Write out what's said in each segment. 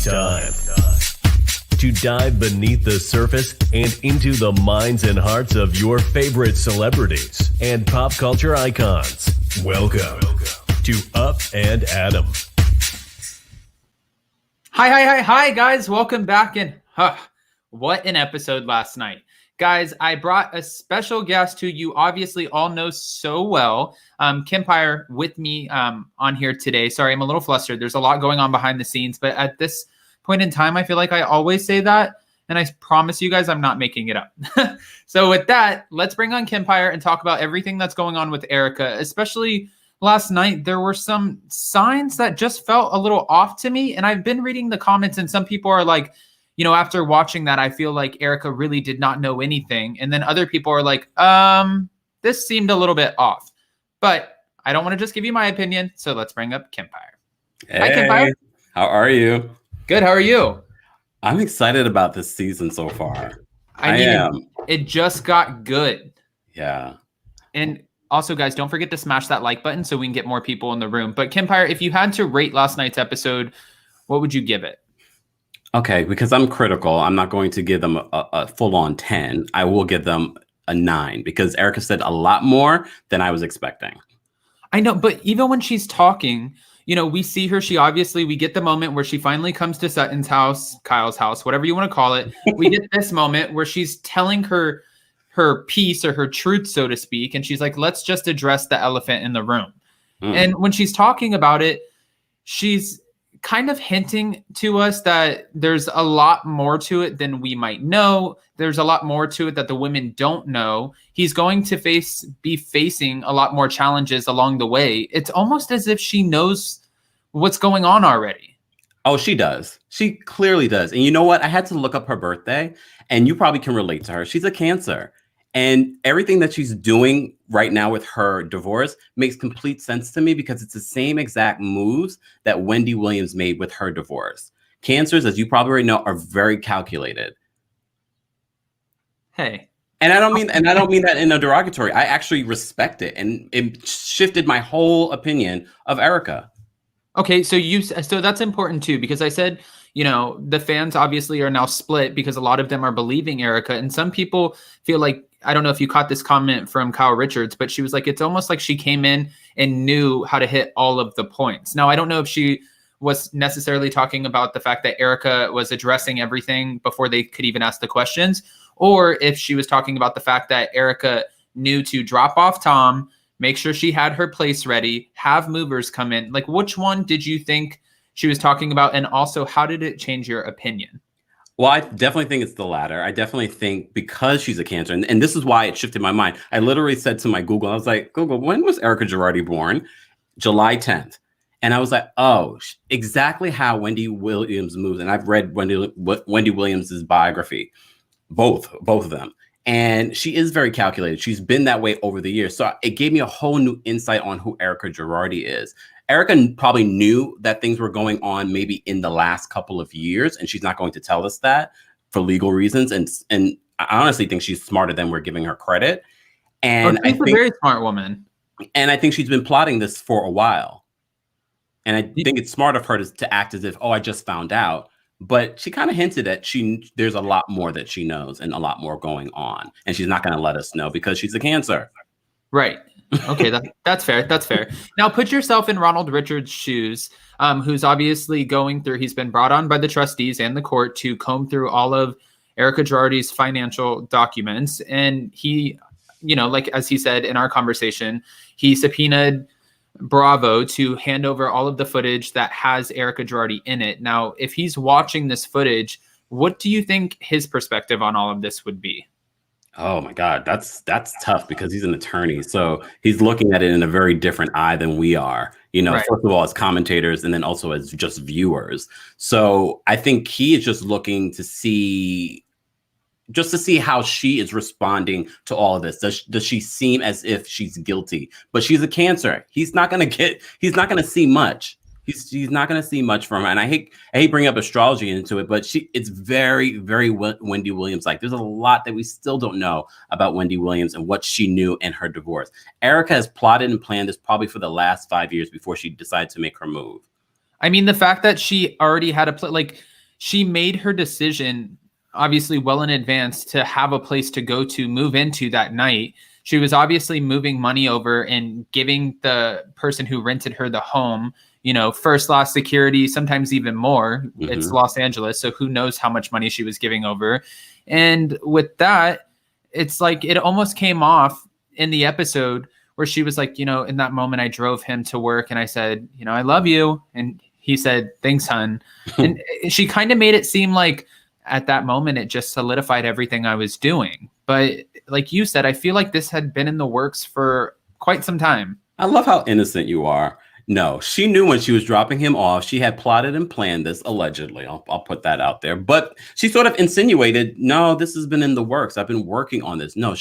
It's time to dive beneath the surface and into the minds and hearts of your favorite celebrities and pop culture icons. Welcome to Up and Adam. Hi, guys. Welcome back. And what an episode last night. Guys, I brought a special guest who you obviously all know so well. Kempire with me on here today. Sorry, I'm a little flustered. There's a lot going on behind the scenes, but at this point in time, I feel like I always say that, and I promise you guys I'm not making it up. So with that, let's bring on Kempire and talk about everything that's going on with Erika. Especially last night, there were some signs that just felt a little off to me, and I've been reading the comments, and some people are like, you know, after watching that, I feel like Erika really did not know anything. And then other people are like, this seemed a little bit off. But I don't want to just give you my opinion, so let's bring up Kempire. Hey, hi, Kempire. How are you? Good, how are you? I'm excited about this season so far. I mean, it just got good. Yeah. And also, guys, don't forget to smash that like button so we can get more people in the room. But Kempire, if you had to rate last night's episode, what would you give it? Okay, because I'm critical, I'm not going to give them a full-on 10. I will give them a 9 because Erika said a lot more than I was expecting. I know, but even when she's talking, you know, we see her, we get the moment where she finally comes to Sutton's house, Kyle's house, whatever you want to call it. We get this moment where she's telling her piece or her truth, so to speak. And she's like, let's just address the elephant in the room. And when she's talking about it, she's kind of hinting to us that there's a lot more to it than we might know. There's a lot more to it that the women don't know. He's going to be facing a lot more challenges along the way. It's almost as if she knows what's going on already. Oh, she does. She clearly does. And you know what? I had to look up her birthday, and you probably can relate to her. She's a Cancer. And everything that she's doing right now with her divorce makes complete sense to me because it's the same exact moves that Wendy Williams made with her divorce. Cancers, as you probably already know, are very calculated. Hey. And I don't mean that in a derogatory. I actually respect it, and it shifted my whole opinion of Erika. Okay, so that's important too, because I said, you know, the fans obviously are now split because a lot of them are believing Erika, and some people feel like, I don't know if you caught this comment from Kyle Richards, but she was like, it's almost like she came in and knew how to hit all of the points. Now, I don't know if she was necessarily talking about the fact that Erika was addressing everything before they could even ask the questions, or if she was talking about the fact that Erika knew to drop off Tom, make sure she had her place ready, have movers come in. Like, which one did you think she was talking about? And also, how did it change your opinion? Well, I definitely think it's the latter. I definitely think because she's a Cancer, and this is why it shifted my mind. I literally said to my Google, I was like, Google, when was Erika Girardi born? July 10th. And I was like, oh, exactly how Wendy Williams moves. And I've read Wendy Williams' biography, both of them. And she is very calculated. She's been that way over the years. So it gave me a whole new insight on who Erika Girardi is. Erika probably knew that things were going on maybe in the last couple of years, and she's not going to tell us that for legal reasons. And I honestly think she's smarter than we're giving her credit. And she's a very smart woman. And I think she's been plotting this for a while. And I think it's smart of her to act as if, oh, I just found out. But she kind of hinted that there's a lot more that she knows and a lot more going on. And she's not going to let us know because she's a Cancer. Right. Okay, that's fair. That's fair. Now put yourself in Ronald Richards' shoes, who's obviously going through, he's been brought on by the trustees and the court to comb through all of Erika Girardi's financial documents. And he, you know, like as he said in our conversation, he subpoenaed Bravo to hand over all of the footage that has Erika Girardi in it. Now, if he's watching this footage, what do you think his perspective on all of this would be? Oh my God, that's tough because he's an attorney. So he's looking at it in a very different eye than we are, you know, right. First of all, as commentators and then also as just viewers. So I think he is just looking to see how she is responding to all of this. Does she seem as if she's guilty? But she's a Cancer. He's not going to see much. He's not going to see much from her. And I hate bringing up astrology into it, but it's very, very Wendy Williams. Like there's a lot that we still don't know about Wendy Williams and what she knew in her divorce. Erika has plotted and planned this probably for the last 5 years before she decided to make her move. I mean, the fact that she already had like she made her decision obviously well in advance to have a place to go to move into that night. She was obviously moving money over and giving the person who rented her the home, first loss security, sometimes even more. Mm-hmm. It's Los Angeles, so who knows how much money she was giving over. And with that, it's like it almost came off in the episode where she was like, in that moment I drove him to work and I said, I love you. And he said, thanks, hun. And she kind of made it seem like at that moment, it just solidified everything I was doing. But like you said, I feel like this had been in the works for quite some time. I love how innocent you are. No, she knew when she was dropping him off. She had plotted and planned this, allegedly. I'll put that out there. But she sort of insinuated, no, this has been in the works. I've been working on this. No,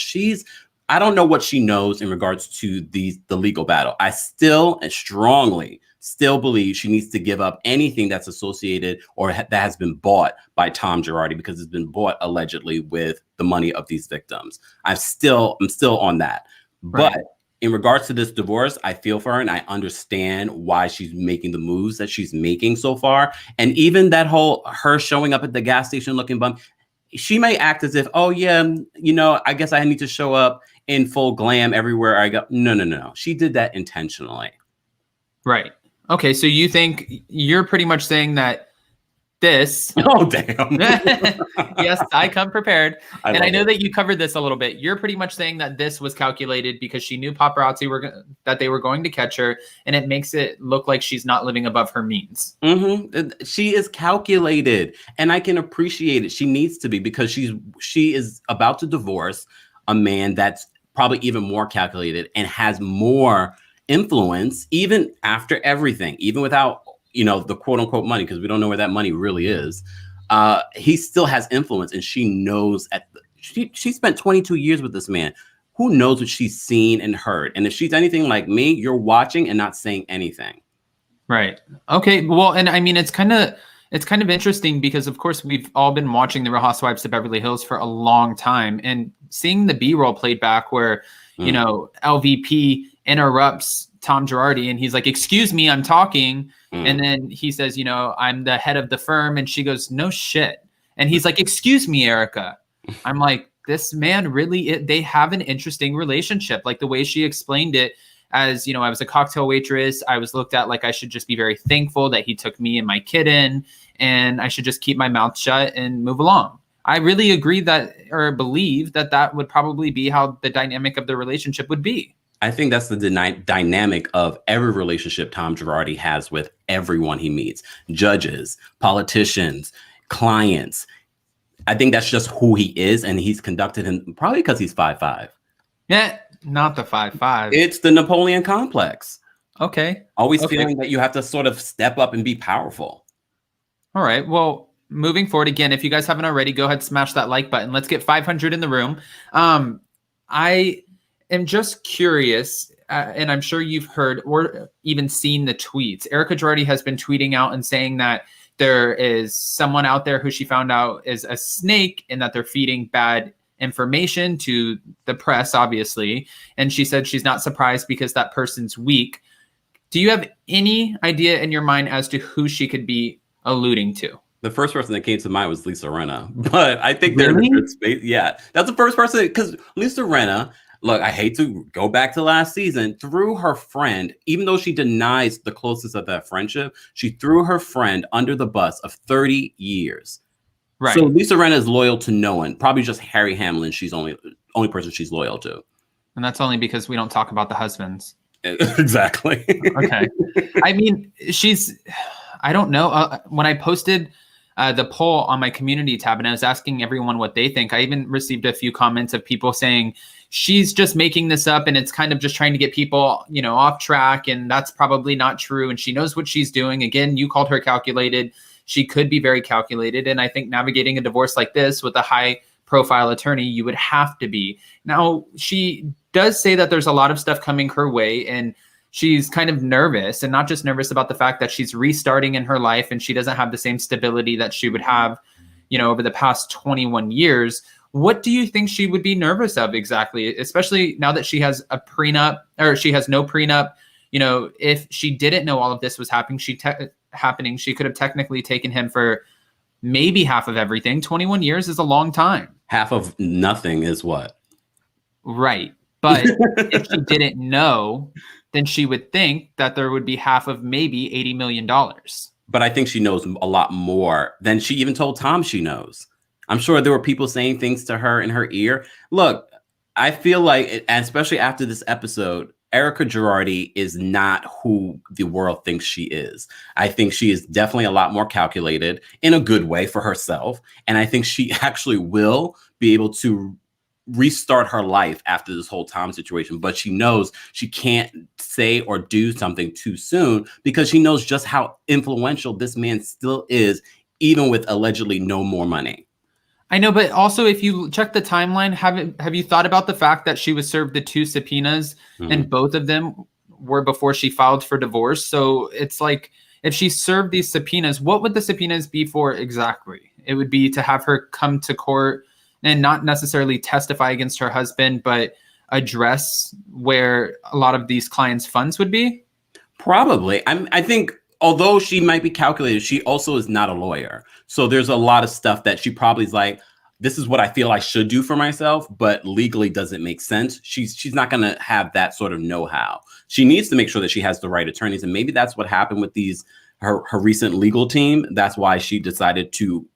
I don't know what she knows in regards to the legal battle. I still and strongly still believe she needs to give up anything that's associated or that has been bought by Tom Girardi, because it's been bought allegedly with the money of these victims. I'm still on that. Right. But in regards to this divorce, I feel for her and I understand why she's making the moves that she's making so far. And even that whole her showing up at the gas station looking bummed, she may act as if, oh yeah, I guess I need to show up in full glam everywhere I go. No. She did that intentionally. Right. Okay, so you think you're pretty much saying that this... Oh, damn. Yes, I come prepared. I know it. that you covered this a little bit. You're pretty much saying that this was calculated because she knew paparazzi that they were going to catch her, and it makes it look like she's not living above her means. Mm-hmm. She is calculated, and I can appreciate it. She needs to be, because she is about to divorce a man that's probably even more calculated and has more influence, even after everything, even without the quote unquote money, because we don't know where that money really is. He still has influence, and she knows she spent 22 years with this man. Who knows what she's seen and heard? And if she's anything like me, you're watching and not saying anything. Right. Okay. Well, and I mean, it's kind of interesting because, of course, we've all been watching the Real Housewives of Beverly Hills for a long time, and seeing the B-roll played back where, LVP interrupts Tom Girardi and he's like, excuse me, I'm talking. And then he says, I'm the head of the firm. And she goes, no shit. And he's like, excuse me, Erika. I'm like, this man really, they have an interesting relationship. Like the way she explained it as, I was a cocktail waitress. I was looked at like I should just be very thankful that he took me and my kid in, and I should just keep my mouth shut and move along. I really agree believe that would probably be how the dynamic of the relationship would be. I think that's the dynamic of every relationship Tom Girardi has with everyone he meets: judges, politicians, clients. I think that's just who he is, and he's conducted him probably because he's 5'5". Yeah, not the 5'5". It's the Napoleon complex. Okay. Always feeling that you have to sort of step up and be powerful. All right. Well, moving forward, again, if you guys haven't already, go ahead, smash that like button. Let's get 500 in the room. I am just curious, and I'm sure you've heard or even seen the tweets. Erika Girardi has been tweeting out and saying that there is someone out there who she found out is a snake and that they're feeding bad information to the press, obviously. And she said she's not surprised because that person's weak. Do you have any idea in your mind as to who she could be alluding to? The first person that came to mind was Lisa Rinna, but I think they're in a good space. Yeah, that's the first person, because Lisa Rinna, look, I hate to go back to last season, threw her friend, even though she denies the closeness of that friendship, she threw her friend under the bus of 30 years. Right. So Lisa Rinna is loyal to no one, probably just Harry Hamlin. She's only person she's loyal to. And that's only because we don't talk about the husbands. Exactly. Okay. I mean, I don't know. When I posted the poll on my community tab and I was asking everyone what they think, I even received a few comments of people saying she's just making this up and it's kind of just trying to get people, off track. And that's probably not true. And she knows what she's doing. Again, you called her calculated. She could be very calculated. And I think navigating a divorce like this with a high profile attorney, you would have to be. Now, she does say that there's a lot of stuff coming her way and she's kind of nervous, and not just nervous about the fact that she's restarting in her life and she doesn't have the same stability that she would have, over the past 21 years. What do you think she would be nervous of exactly, especially now that she has a prenup, or she has no prenup? If she didn't know all of this was happening, she could have technically taken him for maybe half of everything. 21 years is a long time. Half of nothing is what? Right. But if she didn't know, then she would think that there would be half of maybe $80 million. But I think she knows a lot more than she even told Tom she knows. I'm sure there were people saying things to her in her ear. Look, I feel like, and especially after this episode, Erika Girardi is not who the world thinks she is. I think she is definitely a lot more calculated in a good way for herself. And I think she actually will be able to restart her life after this whole Tom situation, but she knows she can't say or do something too soon because she knows just how influential this man still is, even with allegedly no more money. I know, but also if you check the timeline, have you thought about the fact that she was served the 2 subpoenas and both of them were before she filed for divorce? So it's like, if she served these subpoenas, what would the subpoenas be for exactly? It would be to have her come to court and not necessarily testify against her husband, but address where a lot of these clients' funds would be? Probably. I think although she might be calculated, she also is not a lawyer. So there's a lot of stuff that she probably is like, this is what I feel I should do for myself, but legally doesn't make sense. She's not going to have that sort of know-how. She needs to make sure that she has the right attorneys. And maybe that's what happened with her recent legal team. That's why she decided to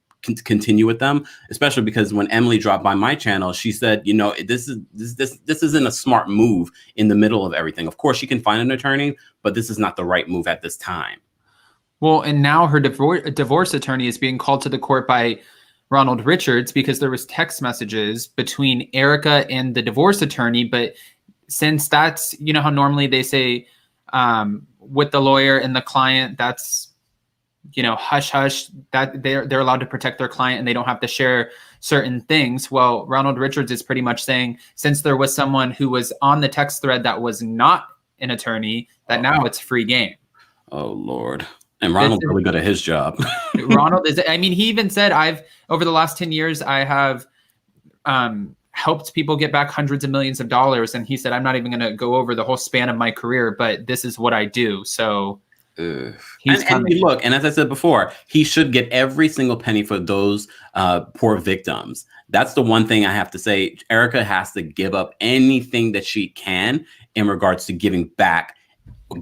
continue with them, especially because when Emily dropped by my channel, she said, you know, this isn't a smart move in the middle of everything. Of course, she can find an attorney, but this is not the right move at this time. Well, and now her divorce attorney is being called to the court by Ronald Richards because there was text messages between Erika and the divorce attorney. But since that's, you know how normally they say with the lawyer and the client, that's, you know, hush, hush, that they're allowed to protect their client and they don't have to share certain things. Well, Ronald Richards is pretty much saying, since there was someone who was on the text thread that was not an attorney, that now it's free game. Oh, Lord. And Ronald's really good at his job. Ronald is, I mean, he even said, over the last 10 years, I have helped people get back hundreds of millions of dollars. And he said, I'm not even going to go over the whole span of my career, but this is what I do. So and look, and as I said before, he should get every single penny for those poor victims. That's the one thing I have to say. Erika has to give up anything that she can in regards to giving back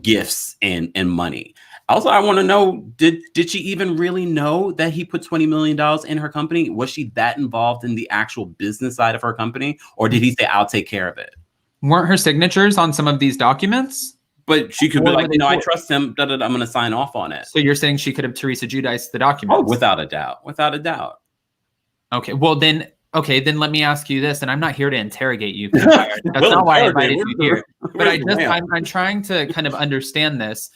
gifts and money. Also, I want to know, did she even really know that he put $20 million in her company? Was she that involved in the actual business side of her company? Or did he say, I'll take care of it? Weren't her signatures on some of these documents? But she could be like, no, I trust him. I'm going to sign off on it. So you're saying she could have Teresa Giudice the documents? Oh, without a doubt. Without a doubt. Okay. Well, then let me ask you this, and I'm not here to interrogate you. That's not why I invited you here. But I'm trying to kind of understand this.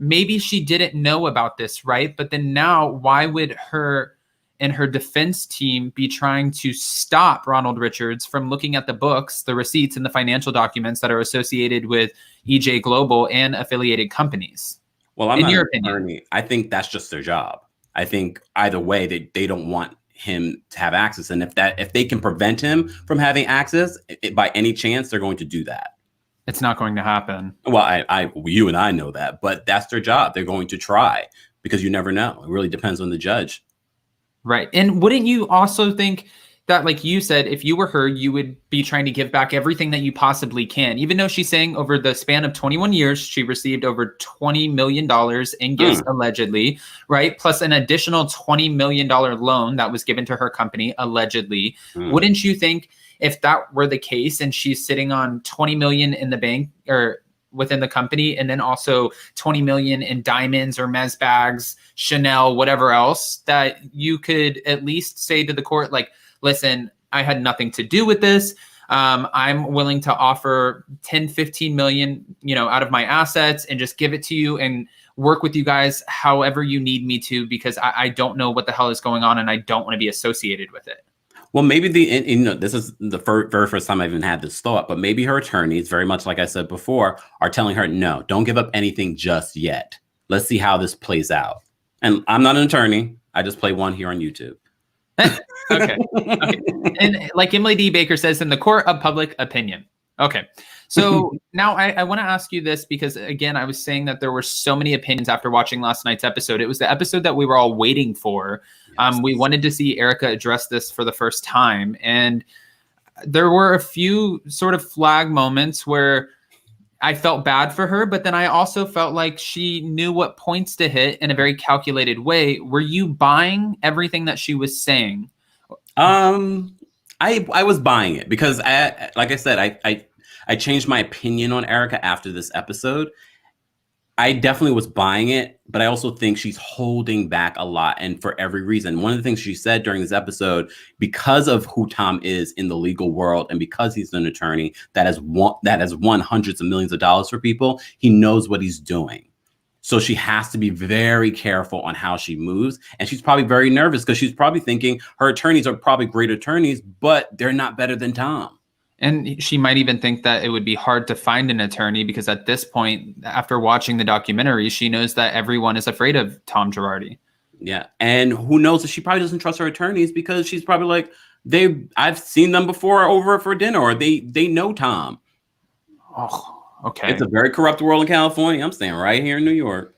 Maybe she didn't know about this, right? But then now, why would her and her defense team be trying to stop Ronald Richards from looking at the books, the receipts, and the financial documents that are associated with EJ Global and affiliated companies? Well, I'm not an attorney. I think that's just their job. I think either way, they don't want him to have access. And if they can prevent him from having access by any chance, they're going to do that. It's not going to happen. Well, you and I know that, but that's their job. They're going to try because you never know. It really depends on the judge. Right. And wouldn't you also think that, like you said, if you were her, you would be trying to give back everything that you possibly can, even though she's saying over the span of 21 years, she received over $20 million in gifts, allegedly, right? Plus an additional $20 million loan that was given to her company, allegedly. Wouldn't you think if that were the case and she's sitting on 20 million in the bank or within the company, and then also 20 million in diamonds or Mez bags, Chanel, whatever else, that you could at least say to the court, like, listen, I had nothing to do with this. I'm willing to offer 10, 15 million, out of my assets and just give it to you and work with you guys however you need me to, because I don't know what the hell is going on and I don't want to be associated with it. Well, maybe this is the very first time I've even had this thought, but maybe her attorneys, very much like I said before, are telling her, no, don't give up anything just yet. Let's see how this plays out. And I'm not an attorney. I just play one here on YouTube. Okay. And like Emily D. Baker says, in the court of public opinion. Okay. So now I want to ask you this because, again, I was saying that there were so many opinions after watching last night's episode. It was the episode that we were all waiting for. Yes. We wanted to see Erika address this for the first time. And there were a few sort of flag moments where I felt bad for her, but then I also felt like she knew what points to hit in a very calculated way. Were you buying everything that she was saying? I was buying it because like I said, I changed my opinion on Erika after this episode. I definitely was buying it, but I also think she's holding back a lot, and for every reason. One of the things she said during this episode, because of who Tom is in the legal world, and because he's an attorney that has won hundreds of millions of dollars for people, he knows what he's doing. So she has to be very careful on how she moves, and she's probably very nervous because she's probably thinking her attorneys are probably great attorneys, but they're not better than Tom. And she might even think that it would be hard to find an attorney because at this point, after watching the documentary, she knows that everyone is afraid of Tom Girardi. Yeah. And who knows if she probably doesn't trust her attorneys because she's probably like, I've seen them before over for dinner, or they know Tom. Oh, okay. It's a very corrupt world in California. I'm staying right here in New York.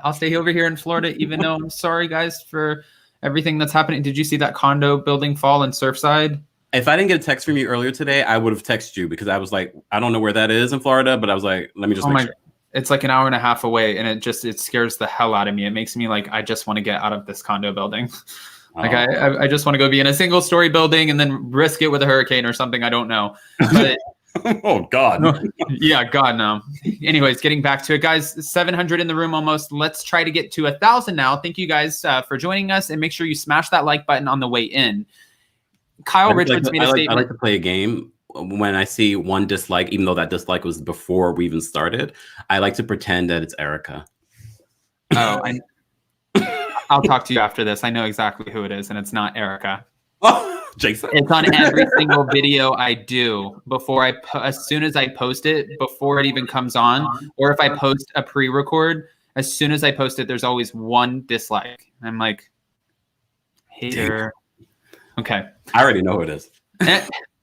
I'll stay over here in Florida, even though I'm sorry, guys, for everything that's happening. Did you see that condo building fall in Surfside? If I didn't get a text from you earlier today, I would have texted you because I was like, I don't know where that is in Florida, but I was like, let me just make sure. It's like an hour and a half away, and it scares the hell out of me. It makes me like, I just want to get out of this condo building. Like I just want to go be in a single story building and then risk it with a hurricane or something. I don't know. But oh God. Yeah, God no. Anyways, getting back to it, guys, 700 in the room almost. Let's try to get to 1,000 now. Thank you guys for joining us, and make sure you smash that like button on the way in. Kyle Richards made a statement. I like to play a game when I see one dislike, even though that dislike was before we even started. I like to pretend that it's Erika. Oh, I'll talk to you after this. I know exactly who it is, and it's not Erika. Oh, Jason. It's on every single video I do before as soon as I post it, before it even comes on, or if I post a pre-record, as soon as I post it, there's always one dislike. I'm like, hater. Okay. I already know who it is.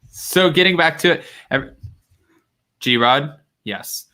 So getting back to it, G-Rod, yes.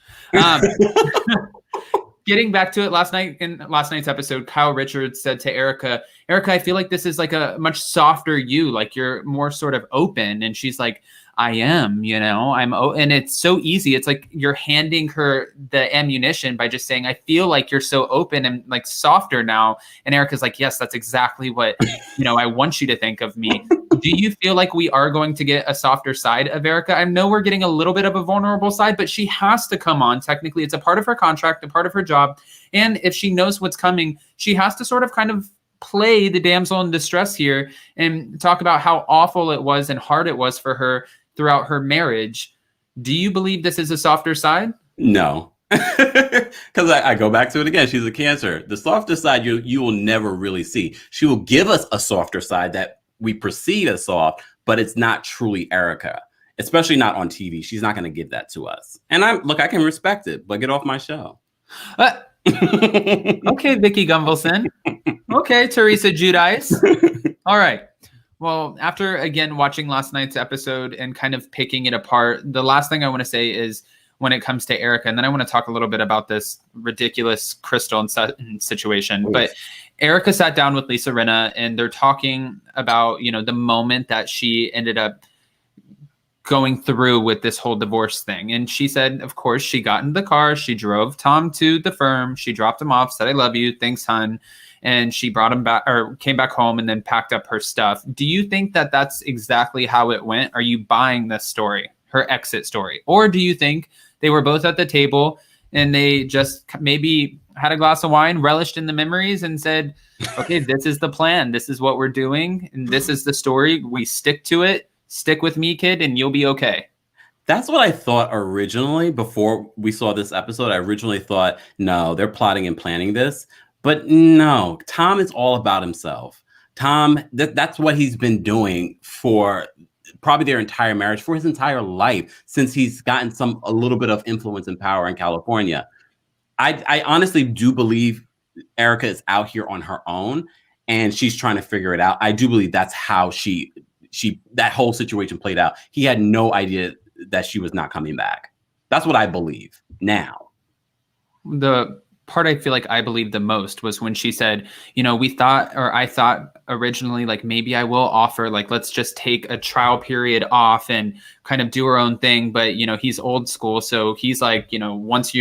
Getting back to it, last night's episode, Kyle Richards said to Erika, I feel like this is like a much softer you, like you're more sort of open. And she's like, I am, and it's so easy. It's like you're handing her the ammunition by just saying, I feel like you're so open and like softer now. And Erika's like, yes, that's exactly what, I want you to think of me. Do you feel like we are going to get a softer side of Erika? I know we're getting a little bit of a vulnerable side, but she has to come on. Technically, it's a part of her contract, a part of her job. And if she knows what's coming, she has to sort of kind of play the damsel in distress here and talk about how awful it was and hard it was for her throughout her marriage. Do you believe this is a softer side? No. Because I go back to it again. She's a Cancer. The softer side you will never really see. She will give us a softer side that we perceive as soft, but it's not truly Erika, especially not on TV. She's not going to give that to us. And I can respect it, but get off my show. Okay, Vicky Gunvalson. Okay, Teresa Giudice. All right. Well, after, again, watching last night's episode and kind of picking it apart, the last thing I want to say is when it comes to Erika, and then I want to talk a little bit about this ridiculous Crystal and Sutton situation. But Erika sat down with Lisa Rinna, and they're talking about, the moment that she ended up going through with this whole divorce thing. And she said, of course, she got in the car. She drove Tom to the firm. She dropped him off, said, I love you. Thanks, hon. And she brought him back, or came back home and then packed up her stuff. Do you think that that's exactly how it went? Are you buying this story, her exit story? Or do you think they were both at the table and they just maybe had a glass of wine, relished in the memories, and said, okay, this is the plan. This is what we're doing. And this is the story. We stick to it. Stick with me, kid, and you'll be okay. That's what I thought originally before we saw this episode. I originally thought, no, they're plotting and planning this. But no, Tom is all about himself. Tom, that's what he's been doing for probably their entire marriage, for his entire life, since he's gotten a little bit of influence and power in California. I honestly do believe Erika is out here on her own and she's trying to figure it out. I do believe that's how that whole situation played out. He had no idea that she was not coming back. That's what I believe now. The part I feel like I believed the most was when she said, I thought originally, like, maybe I will offer, like, let's just take a trial period off and kind of do our own thing. But, he's old school. So he's like, once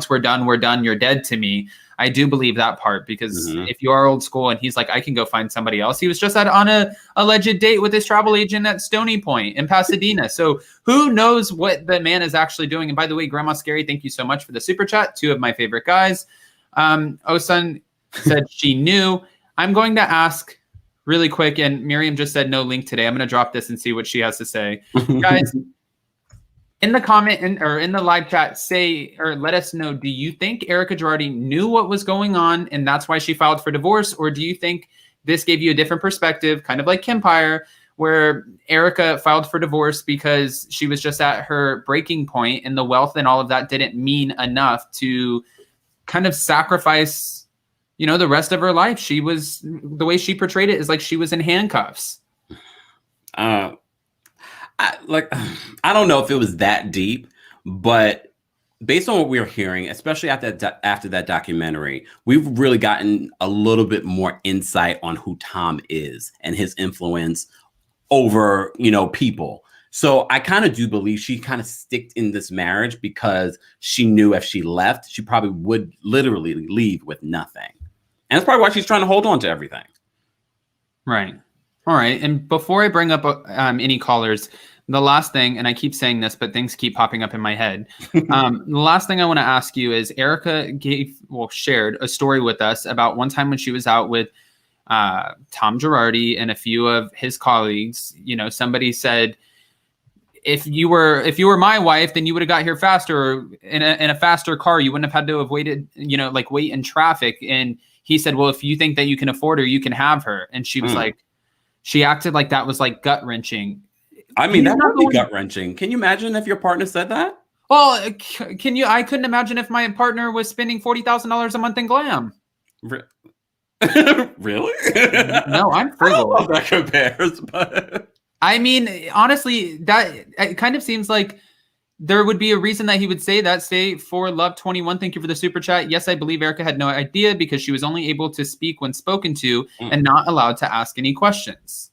we're done, you're dead to me. I do believe that part, because if you are old school and he's like, I can go find somebody else. He was just on a alleged date with his travel agent at Stony Point in Pasadena. So who knows what the man is actually doing? And by the way, Grandma Scary, thank you so much for the super chat. 2 of my favorite guys. Osun said she knew. I'm going to ask really quick, and Miriam just said no link today. I'm going to drop this and see what she has to say. Guys, in the comment or in the live chat, say or let us know, do you think Erika Girardi knew what was going on and that's why she filed for divorce? Or do you think this gave you a different perspective, kind of like Kimpire, where Erika filed for divorce because she was just at her breaking point and the wealth and all of that didn't mean enough to kind of sacrifice, the rest of her life? The way she portrayed it is like she was in handcuffs. I don't know if it was that deep, but based on what we're hearing, especially after that documentary, we've really gotten a little bit more insight on who Tom is and his influence over, people. So I kind of do believe she kind of sticked in this marriage because she knew if she left, she probably would literally leave with nothing. And that's probably why she's trying to hold on to everything. Right. All right. And before I bring up any callers, the last thing, and I keep saying this, but things keep popping up in my head. The last thing I want to ask you is Erika shared a story with us about one time when she was out with Tom Girardi and a few of his colleagues. Somebody said, if you were my wife, then you would have got here faster, or in a faster car. You wouldn't have had to have waited, wait in traffic. And he said, well, if you think that you can afford her, you can have her. And she was like, she acted like that was like gut wrenching. I mean, that would be gut wrenching. Can you imagine if your partner said that? Well, I couldn't imagine if my partner was spending $40,000 a month in glam. Really? No, I'm frugal. I don't know if that compares, but I mean, honestly, that it kind of seems like there would be a reason that he would say that. Say for Love 21, thank you for the super chat. Yes, I believe Erika had no idea because she was only able to speak when spoken to and not allowed to ask any questions.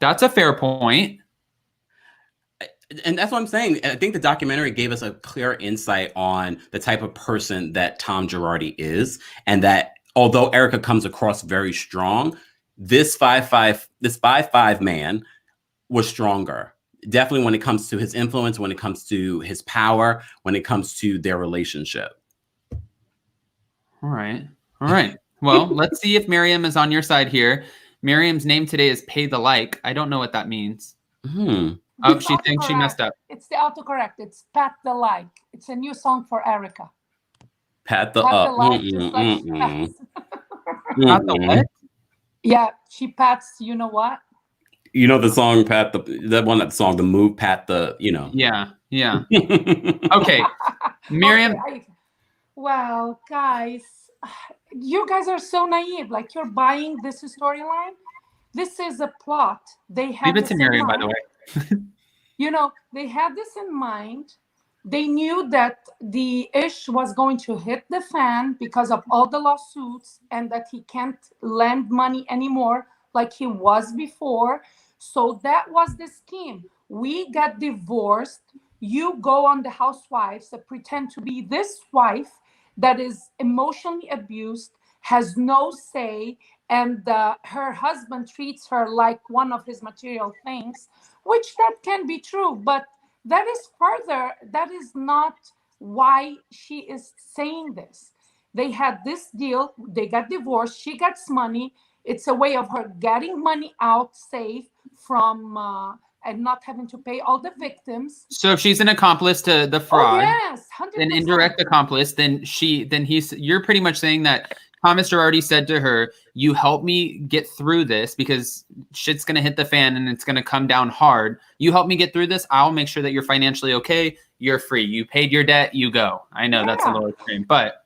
That's a fair point. And that's what I'm saying. I think the documentary gave us a clear insight on the type of person that Tom Girardi is, and that although Erika comes across very strong, this 5'5" man was stronger. Definitely when it comes to his influence, when it comes to his power, when it comes to their relationship. All right. Well, let's see if Miriam is on your side here. Miriam's name today is Pay the Like. I don't know what that means. Oh, she thinks she messed up. It's the autocorrect. It's Pat the Like. It's a new song for Erika. Pat the up. Like, just like she pats. Pat the what? Yeah, she pats. You know what? You know the song Pat the song, the move Pat the, Yeah. Okay. Miriam. Okay. Well, guys, you guys are so naive. Like, you're buying this storyline. This is a plot. They had Leave it to Miriam, by the way. They had this in mind. They knew that the ish was going to hit the fan because of all the lawsuits and that he can't lend money anymore like he was before. So that was the scheme. We got divorced. You go on the Housewives, pretend to be this wife that is emotionally abused, has no say, and her husband treats her like one of his material things, which that can be true, but that is not why she is saying this. They had this deal, they got divorced, she gets money. It's a way of her getting money out safe from and not having to pay all the victims. So if she's an accomplice to the fraud, yes, 100%. An indirect accomplice, then you're pretty much saying that Thomas Girardi said to her, you help me get through this because shit's going to hit the fan and it's going to come down hard. You help me get through this. I'll make sure that you're financially okay. You're free. You paid your debt. You go. I know that's a little extreme, but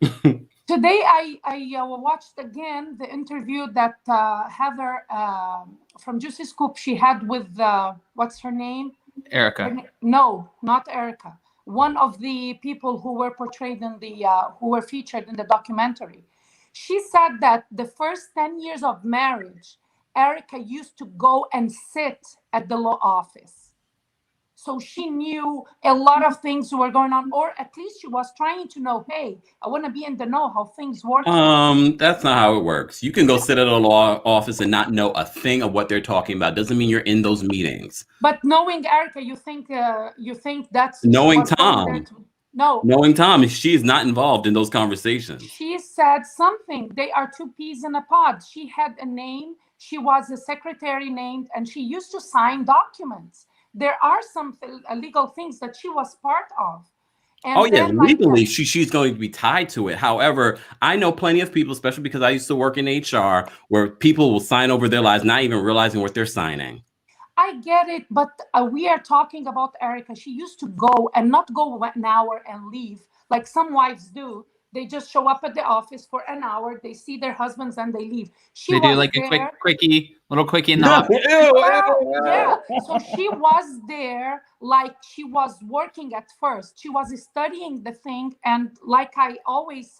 today I watched again the interview that Heather from Juicy Scoop, she had with, what's her name? Erika. No, not Erika. One of the people who were portrayed in the who were featured in the documentary. She said that the first 10 years of marriage, Erika used to go and sit at the law office. So she knew a lot of things were going on, or at least she was trying to know, hey, I want to be in the know how things work. That's not how it works. You can go sit at a law office and not know a thing of what they're talking about. Doesn't mean you're in those meetings. But knowing Erika, you think that's Knowing Tom. No. Knowing Tom, she is not involved in those conversations. She said something. They are two peas in a pod. She had a name. She was a secretary named, and she used to sign documents. There are some legal things that she was part of. And legally, she's going to be tied to it. However, I know plenty of people, especially because I used to work in HR, where people will sign over their lives, not even realizing what they're signing. I get it, but we are talking about Erika. She used to go and not go an hour and leave like some wives do. They just show up at the office for an hour. They see their husbands and they leave. They do like a little quickie in the office. Yeah. So she was there like she was working at first. She was studying the thing. And like I always,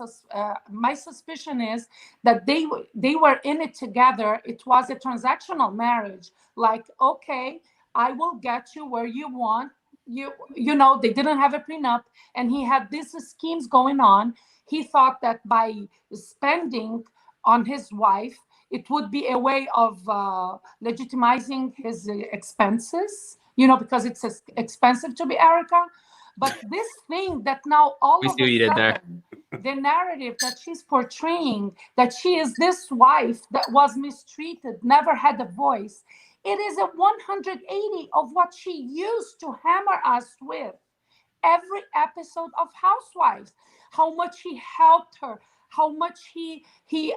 my suspicion is that they were in it together. It was a transactional marriage. Like, okay, I will get you where you want. You know, they didn't have a prenup. And he had these schemes going on. He thought that by spending on his wife, it would be a way of legitimizing his expenses, you know, because it's expensive to be Erika. But this thing that now all of a sudden, the narrative that she's portraying, that she is this wife that was mistreated, never had a voice, it is a 180 of what she used to hammer us with every episode of Housewives. How much he helped her, how much he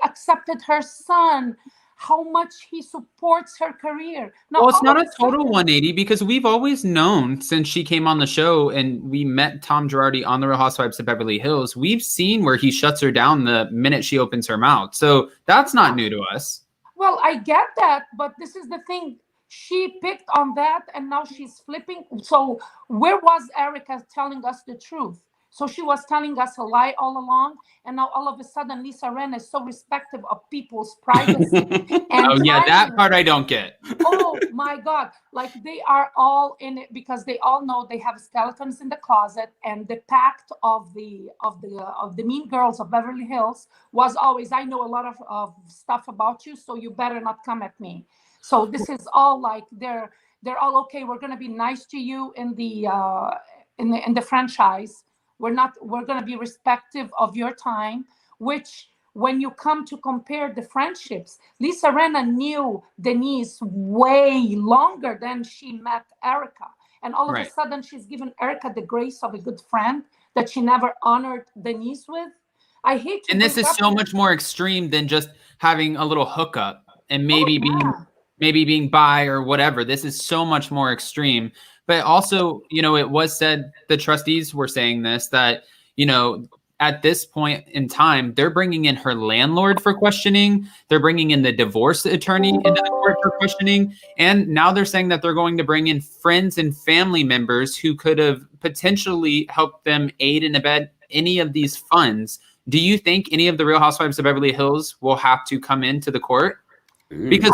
accepted her son, how much he supports her career. Now, well, it's not a total 180 because we've always known since she came on the show and we met Tom Girardi on the Real Housewives of Beverly Hills, we've seen where he shuts her down the minute she opens her mouth. So that's not new to us. Well, I get that, but this is the thing. She picked on that and now she's flipping. So where was Erika telling us the truth? So she was telling us a lie all along, and now all of a sudden Lisa Rinna is so respectful of people's privacy. And that part I don't get. Oh my God! Like they are all in it because they all know they have skeletons in the closet, and the pact of the mean girls of Beverly Hills was always, I know a lot of stuff about you, so you better not come at me. So this is all like they're all okay. We're gonna be nice to you in the franchise. We're going to be respectful of your time, which when you come to compare the friendships, Lisa Rinna knew Denise way longer than she met Erika. And all of a sudden, she's given Erika the grace of a good friend that she never honored Denise with. I hate to. And this is so much more extreme than just having a little hookup and maybe being bi or whatever. This is so much more extreme. But also, you know, it was said, the trustees were saying this, that, you know, at this point in time, they're bringing in her landlord for questioning. They're bringing in the divorce attorney into the court for questioning. And now they're saying that they're going to bring in friends and family members who could have potentially helped them aid and abet any of these funds. Do you think any of the Real Housewives of Beverly Hills will have to come into the court? Because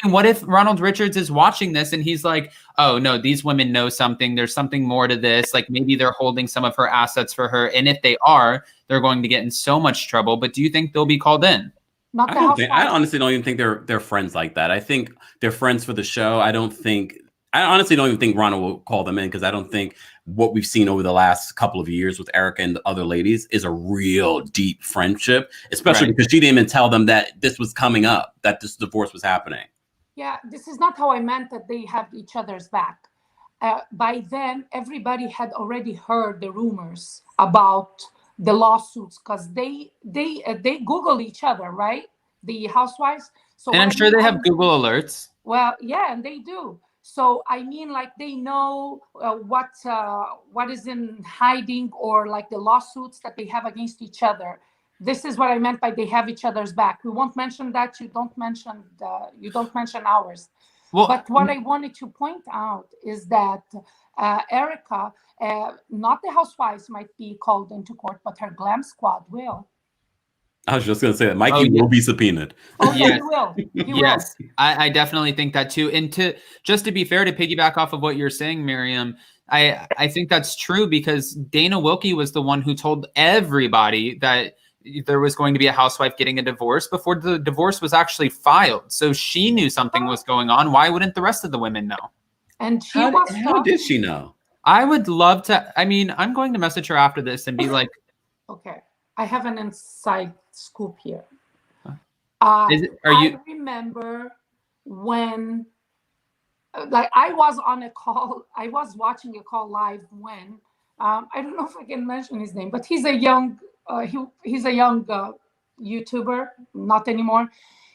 what if Ronald Richards is watching this and he's like, oh no, these women know something. There's something more to this. Like maybe they're holding some of her assets for her. And if they are, they're going to get in so much trouble. But do you think they'll be called in? I honestly don't even think they're friends like that. I think they're friends for the show. I honestly don't even think Ronald will call them in because I don't think what we've seen over the last couple of years with Erika and the other ladies is a real deep friendship, especially because she didn't even tell them that this was coming up, that this divorce was happening. Yeah, this is not how I meant that they have each other's back. By then, everybody had already heard the rumors about the lawsuits because they Google each other, right? The housewives. So and I'm sure they have Google alerts. Well, yeah, and they do. So I mean, like they know what is in hiding or like the lawsuits that they have against each other. This is what I meant by they have each other's back. We won't mention that. You don't mention ours. Well, But what I wanted to point out is that Erika, not the housewives might be called into court, but her glam squad will. I was just going to say that Mikey will be subpoenaed. Oh, yeah, Yes. he will. He Yes, will. I definitely think that too. And just to be fair, to piggyback off of what you're saying, Miriam, I think that's true because Dana Wilkie was the one who told everybody that there was going to be a housewife getting a divorce before the divorce was actually filed. So she knew something was going on. Why wouldn't the rest of the women know? And she How did she know? I would love to. I mean, I'm going to message her after this and be like, okay, I have an inside scoop here. I remember when, like, I was on a call. I was watching a call live when I don't know if I can mention his name, but he's a young he's a young YouTuber, not anymore.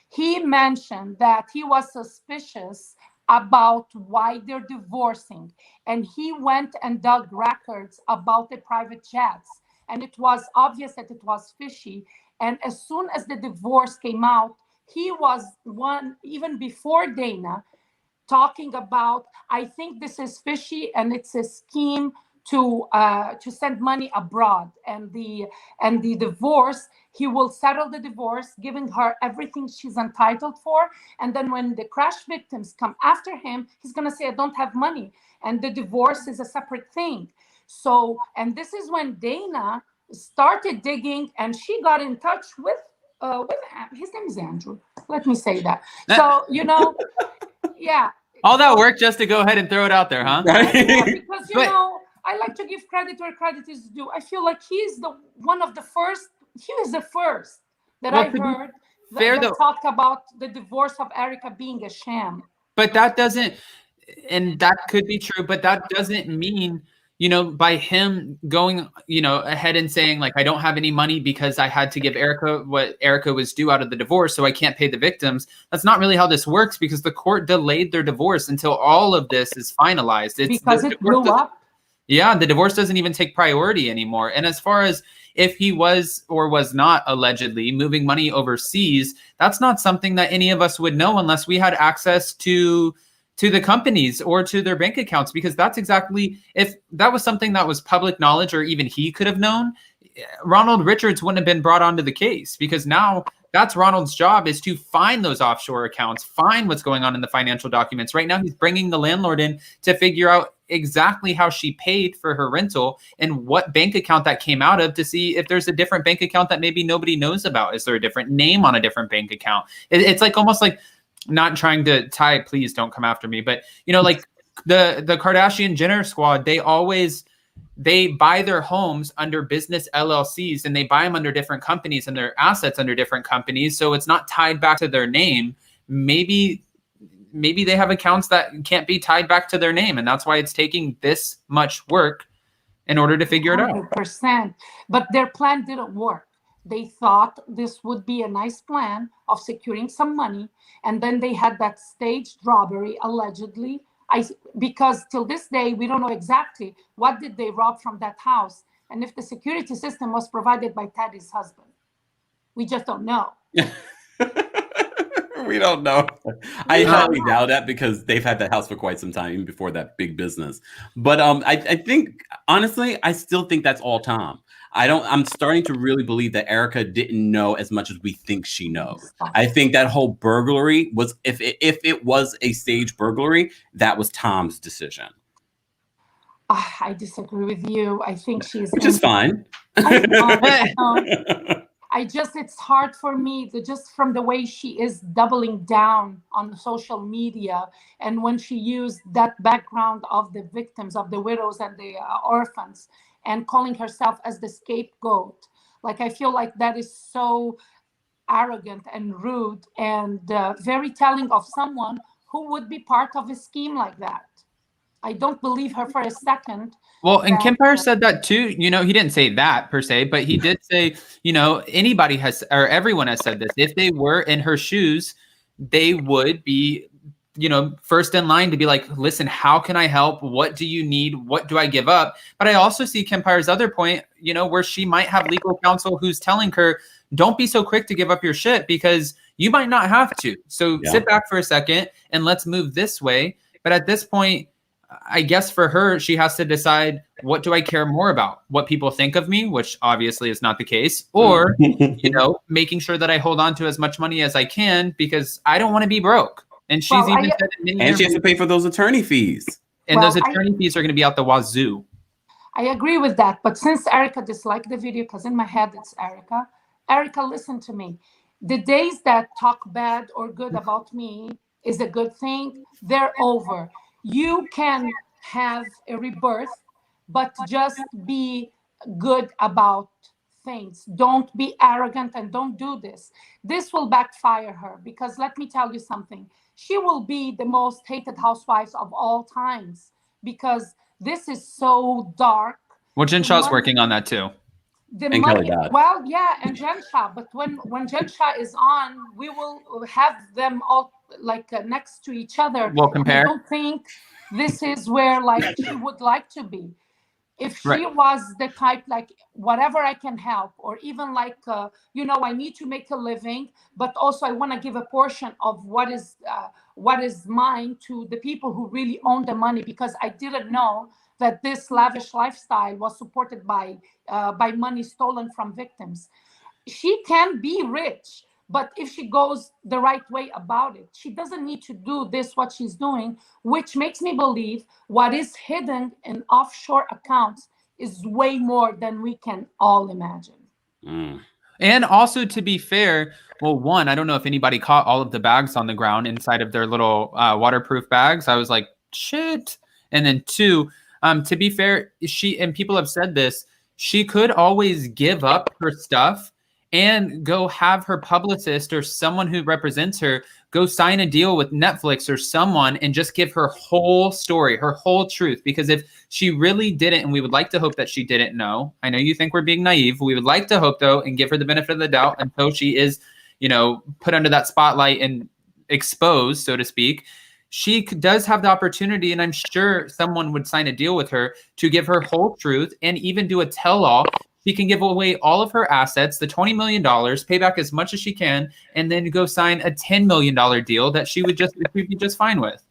He mentioned that he was suspicious about why they're divorcing, and he went and dug records about the private jets, and it was obvious that it was fishy. And as soon as the divorce came out, he was one, even before Dana, talking about, I think this is fishy and it's a scheme to send money abroad, and the divorce, he will settle the divorce, giving her everything she's entitled for, and then when the crash victims come after him, he's going to say, I don't have money, and the divorce is a separate thing. So, and this is when Dana started digging, and she got in touch with his name is Andrew, let me say that. So, yeah, all that work just to go ahead and throw it out there, huh? Because I like to give credit where credit is due. I feel like he's one of the first. He was the first that I heard that talked about the divorce of Erika being a sham. But that doesn't, and that could be true, but that doesn't mean, by him going, ahead and saying, like, I don't have any money because I had to give Erika what Erika was due out of the divorce, so I can't pay the victims. That's not really how this works, because the court delayed their divorce until all of this is finalized. Because it blew up. Yeah, the divorce doesn't even take priority anymore. And as far as if he was or was not allegedly moving money overseas, that's not something that any of us would know unless we had access to the companies or to their bank accounts, because that's exactly, if that was something that was public knowledge or even he could have known, Ronald Richards wouldn't have been brought onto the case, because now that's Ronald's job, is to find those offshore accounts, find what's going on in the financial documents. Right now, he's bringing the landlord in to figure out exactly how she paid for her rental and what bank account that came out of, to see if there's a different bank account that maybe nobody knows about. Is there a different name on a different bank account? It's like almost like, not trying to tie, please don't come after me, but like the Kardashian Jenner squad, they buy their homes under business LLCs, and they buy them under different companies and their assets under different companies. So it's not tied back to their name. Maybe they have accounts that can't be tied back to their name, and that's why it's taking this much work in order to figure it out. 100%. But their plan didn't work. They thought this would be a nice plan of securing some money, and then they had that staged robbery, allegedly. Because till this day, we don't know exactly what did they rob from that house, and if the security system was provided by Teddy's husband. We just don't know. We don't know. I highly doubt that, because they've had that house for quite some time, even before that big business. But I think, honestly, I still think that's all Tom. I'm starting to really believe that Erika didn't know as much as we think she knows. I think that whole burglary was, if it was a stage burglary, that was Tom's decision. I disagree with you. I think she's... Which is fine. It's hard for me just from the way she is doubling down on social media, and when she used that background of the victims, of the widows and the orphans, and calling herself as the scapegoat. Like, I feel like that is so arrogant and rude, and very telling of someone who would be part of a scheme like that. I don't believe her for a second. Well, and Kempire said that too. He didn't say that per se, but he did say, everyone has said this. If they were in her shoes, they would be first in line to be like, listen, how can I help? What do you need? What do I give up? But I also see Kempire's other point, where she might have legal counsel who's telling her, don't be so quick to give up your shit because you might not have to. So sit back for a second and let's move this way. But at this point, I guess for her, she has to decide, what do I care more about? What people think of me, which obviously is not the case, or, making sure that I hold on to as much money as I can because I don't want to be broke. And she's even said in many and she has to pay for those attorney fees. And those attorney fees are going to be out the wazoo. I agree with that. But since Erika disliked the video, because in my head it's Erika, listen to me. The days that talk bad or good about me is a good thing, they're over. You can have a rebirth, but just be good about things. Don't be arrogant and don't do this. This will backfire her because let me tell you something. She will be the most hated housewives of all times because this is so dark. Well, Jen Shah's working on that too. And Kelly Dodd. Well, yeah, and Jen Shah. But when Jen Shah is on, we will have them all next to each other. We'll compare. I don't think this is where she would like to be. If she was the type whatever I can help, or even I need to make a living, but also I want to give a portion of what is mine to the people who really own the money, because I didn't know that this lavish lifestyle was supported by money stolen from victims. She can be rich, but if she goes the right way about it, she doesn't need to do what she's doing, which makes me believe what is hidden in offshore accounts is way more than we can all imagine. And also, to be fair, well, one, I don't know if anybody caught all of the bags on the ground inside of their little waterproof bags. I was like, shit. And then two, to be fair, and people have said this, she could always give up her stuff and go have her publicist or someone who represents her go sign a deal with Netflix or someone and just give her whole story, her whole truth. Because if she really didn't, and we would like to hope that she didn't know, I know you think we're being naive. We would like to hope, though, and give her the benefit of the doubt until she is, put under that spotlight and exposed, so to speak. She does have the opportunity, and I'm sure someone would sign a deal with her to give her whole truth and even do a tell-all. She can give away all of her assets, the $20 million, pay back as much as she can, and then go sign a $10 million deal that she would be just fine with.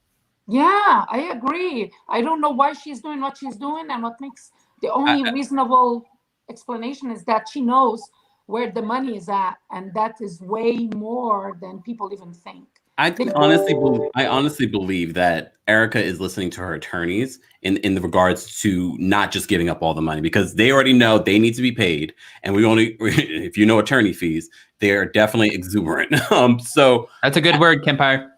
Yeah, I agree. I don't know why she's doing what she's doing, and what makes the only reasonable explanation is that she knows where the money is at, and that is way more than people even think. I honestly believe that Erika is listening to her attorneys in regards to not just giving up all the money, because they already know they need to be paid, and if attorney fees, they're definitely exuberant. So that's a good word, Kempire.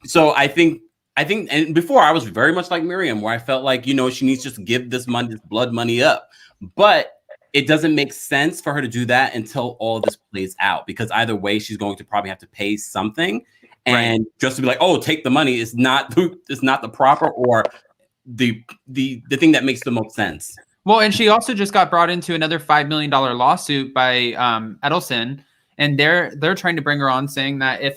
So I think, and before I was very much like Miriam, where I felt like she needs to just give this blood money up, but it doesn't make sense for her to do that until all this plays out, because either way, she's going to probably have to pay something. And just to be like, oh, take the money is not the proper or the thing that makes the most sense. Well, and she also just got brought into another $5 million lawsuit by Edelson, and they're trying to bring her on, saying that if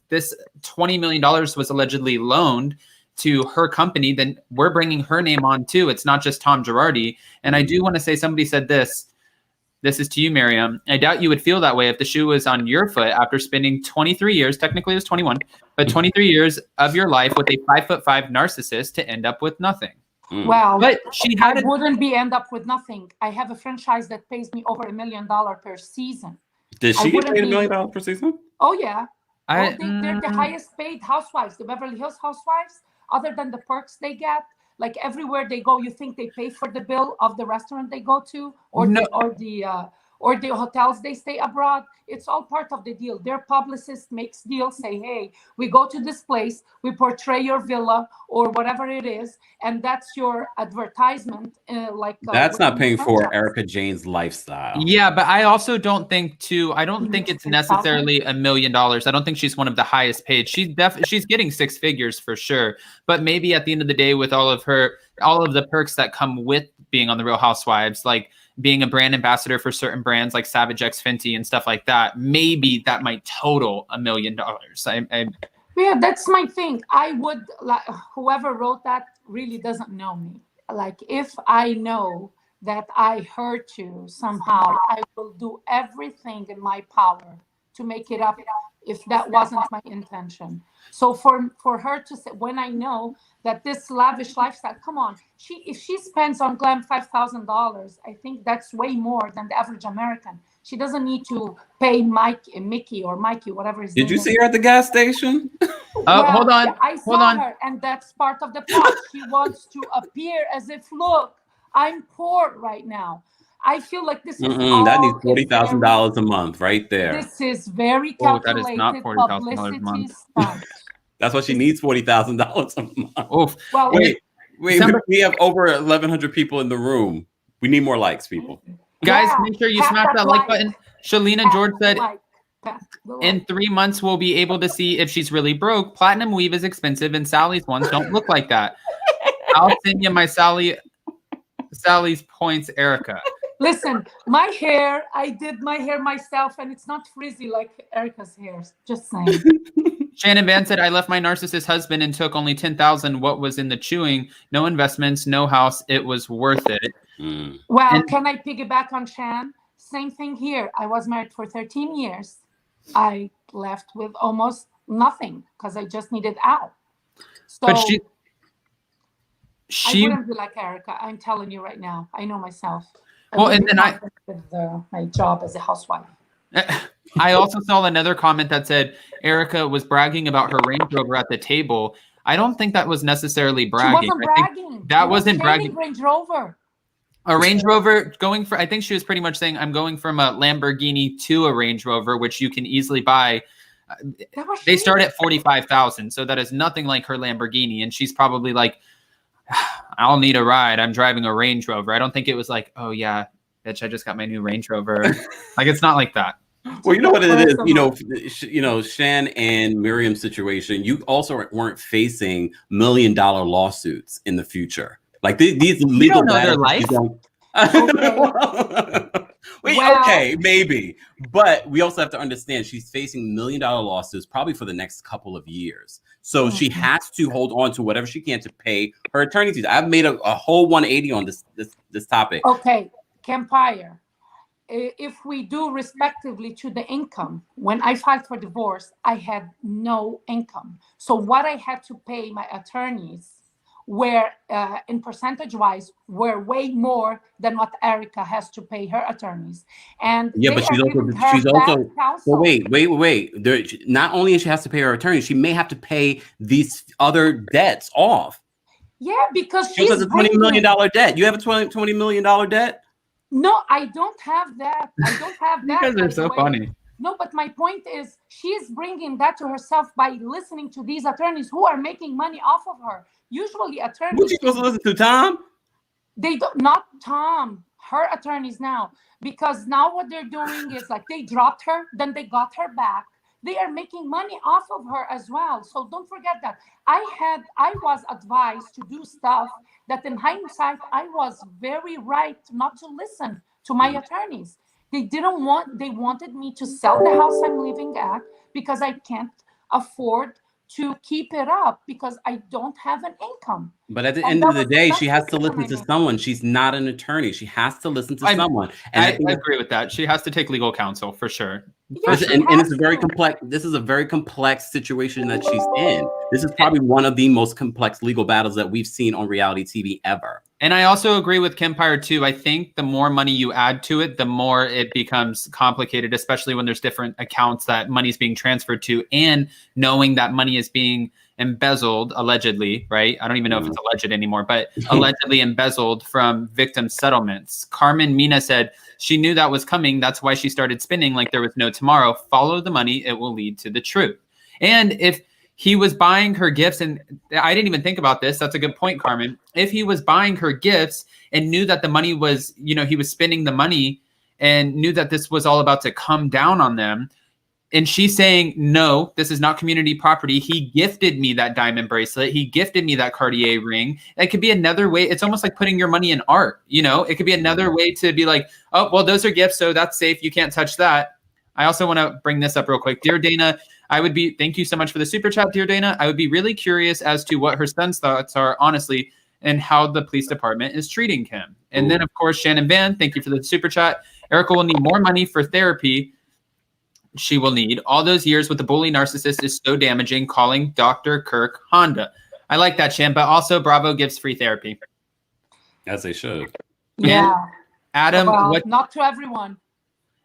this $20 million was allegedly loaned to her company, then we're bringing her name on too. It's not just Tom Girardi. And I do want to say, somebody said this is to you, Miriam. I doubt you would feel that way if the shoe was on your foot after spending 23 years, technically it was 21, but 23 years of your life with a 5'5" narcissist to end up with nothing. Well, but I wouldn't end up with nothing. I have a franchise that pays me over $1 million per season. Did she get paid $1 million per season? Oh, yeah. They're the highest paid housewives, the Beverly Hills housewives. Other than the perks they get, everywhere they go, you think they pay for the bill of the restaurant they go to, or the hotels they stay abroad. It's all part of the deal. Their publicist makes deals, say, hey, we go to this place, we portray your villa or whatever it is, and that's your advertisement. That's not paying for Erika Jayne's lifestyle. Yeah, but I also don't think think it's necessarily $1 million. I don't think she's one of the highest paid. She's getting six figures for sure. But maybe at the end of the day, with all of the perks that come with being on the Real Housewives, like being a brand ambassador for certain brands like Savage X Fenty and stuff like that, maybe that might total $1 million. Yeah, that's my thing. I would like whoever wrote that really doesn't know me. Like if I know that I hurt you somehow, I will do everything in my power to make it up if that wasn't my intention. So for her to say, when I know that this lavish lifestyle, come on, if she spends on glam $5,000, I think that's way more than the average American. She doesn't need to pay Mickey or Mikey, whatever his name Did you is. see her at the gas station? Oh, hold on. Yeah, I Hold saw on. her, and that's part of the plot. She wants to appear as if, look, I'm poor right now. I feel like this is all That needs a $40,000 a month right there. This is very Oh, that is calculated not $40,000 a publicity month. stunt. That's why she needs $40,000 a month. Oof. Well, Wait, we have over 1,100 people in the room. We need more likes, people. Guys, yeah, make sure you tap smash that like button. Shalina tap George the said, like, tap the like. in 3 months, we'll be able to see if she's really broke. Platinum weave is expensive, and Sally's ones don't look like that. I'll send you my Sally's points, Erika. Listen, I did my hair myself, and it's not frizzy like Erica's hair. Just saying. Shannon Van said, I left my narcissist husband and took only $10,000. What was in the chewing? No investments, no house. It was worth it. Well, can I piggyback on Shan? Same thing here. I was married for 13 years. I left with almost nothing because I just needed out. So But I she wouldn't be like Erika. I'm telling you right now. I know myself. Well, and then with my job as a housewife. I also saw another comment that said Erika was bragging about her Range Rover at the table. I don't think that was necessarily bragging. She wasn't bragging. That wasn't bragging. Range Rover. A Range Rover I think she was pretty much saying, I'm going from a Lamborghini to a Range Rover, which you can easily buy. They start at $45,000. So that is nothing like her Lamborghini. And she's probably like, I'll need a ride. I'm driving a Range Rover. I don't think it was like, oh yeah, bitch, I just got my new Range Rover. Like, it's not like that. Well, you know what it is. You know, Shan and Miriam's situation. You also weren't facing $1 million lawsuits in the future. Like these legal their life. Okay, maybe, but we also have to understand she's facing $1 million lawsuits probably for the next couple of years. So she has to hold on to whatever she can to pay her attorney fees. I've made a whole 180 on this topic. Okay, Campire. If we do respectively to the income, when I filed for divorce, I had no income. So what I had to pay my attorneys were, in percentage-wise, were way more than what Erika has to pay her attorneys. And yeah, but she's also. Well, wait. There, not only she has to pay her attorney, she may have to pay these other debts off. Yeah, because she has a $20 million debt. You have a $20 million debt. No, I don't have that. I don't have that. You guys are so funny. No, but my point is she's bringing that to herself by listening to these attorneys who are making money off of her. Usually attorneys. Who's she supposed to listen to, Tom? They don't, not Tom, her attorneys now. Because now what they're doing is like they dropped her, then they got her back. They are making money off of her as well. So don't forget that. I was advised to do stuff that in hindsight, I was very right not to listen to my attorneys. They wanted me to sell the house I'm living at because I can't afford to keep it up because I don't have an income. But at the end of the day, she has to listen to someone. She's not an attorney. She has to listen to someone. And I agree with that. She has to take legal counsel for sure. Yes, and it's a very complex. This is a very complex situation that she's in. This is probably one of the most complex legal battles that we've seen on reality TV ever. And I also agree with Kempire too. I think the more money you add to it, the more it becomes complicated, especially when there's different accounts that money's being transferred to, and knowing that money is being embezzled, allegedly, right? I don't even know if it's alleged anymore, but allegedly embezzled from victim settlements. Carmen Mina said she knew that was coming. That's why she started spinning like there was no tomorrow. Follow the money. It will lead to the truth. And if he was buying her gifts, and I didn't even think about this. That's a good point, Carmen. If he was buying her gifts and knew that the money was, he was spending the money and knew that this was all about to come down on them, and she's saying, no, this is not community property. He gifted me that diamond bracelet. He gifted me that Cartier ring. It could be another way. It's almost like putting your money in art. It could be another way to be like, oh, well, those are gifts, so that's safe. You can't touch that. I also want to bring this up real quick. Dear Dana, thank you so much for the super chat, dear Dana. I would be really curious as to what her son's thoughts are, honestly, and how the police department is treating him. And then, of course, Shannon Van, thank you for the super chat. Erika will need more money for therapy. She will need. All those years with the bully narcissist is so damaging, calling Dr. Kirk Honda. I like that, Shan, but also Bravo gives free therapy. As they should. Yeah. Adam, not to everyone.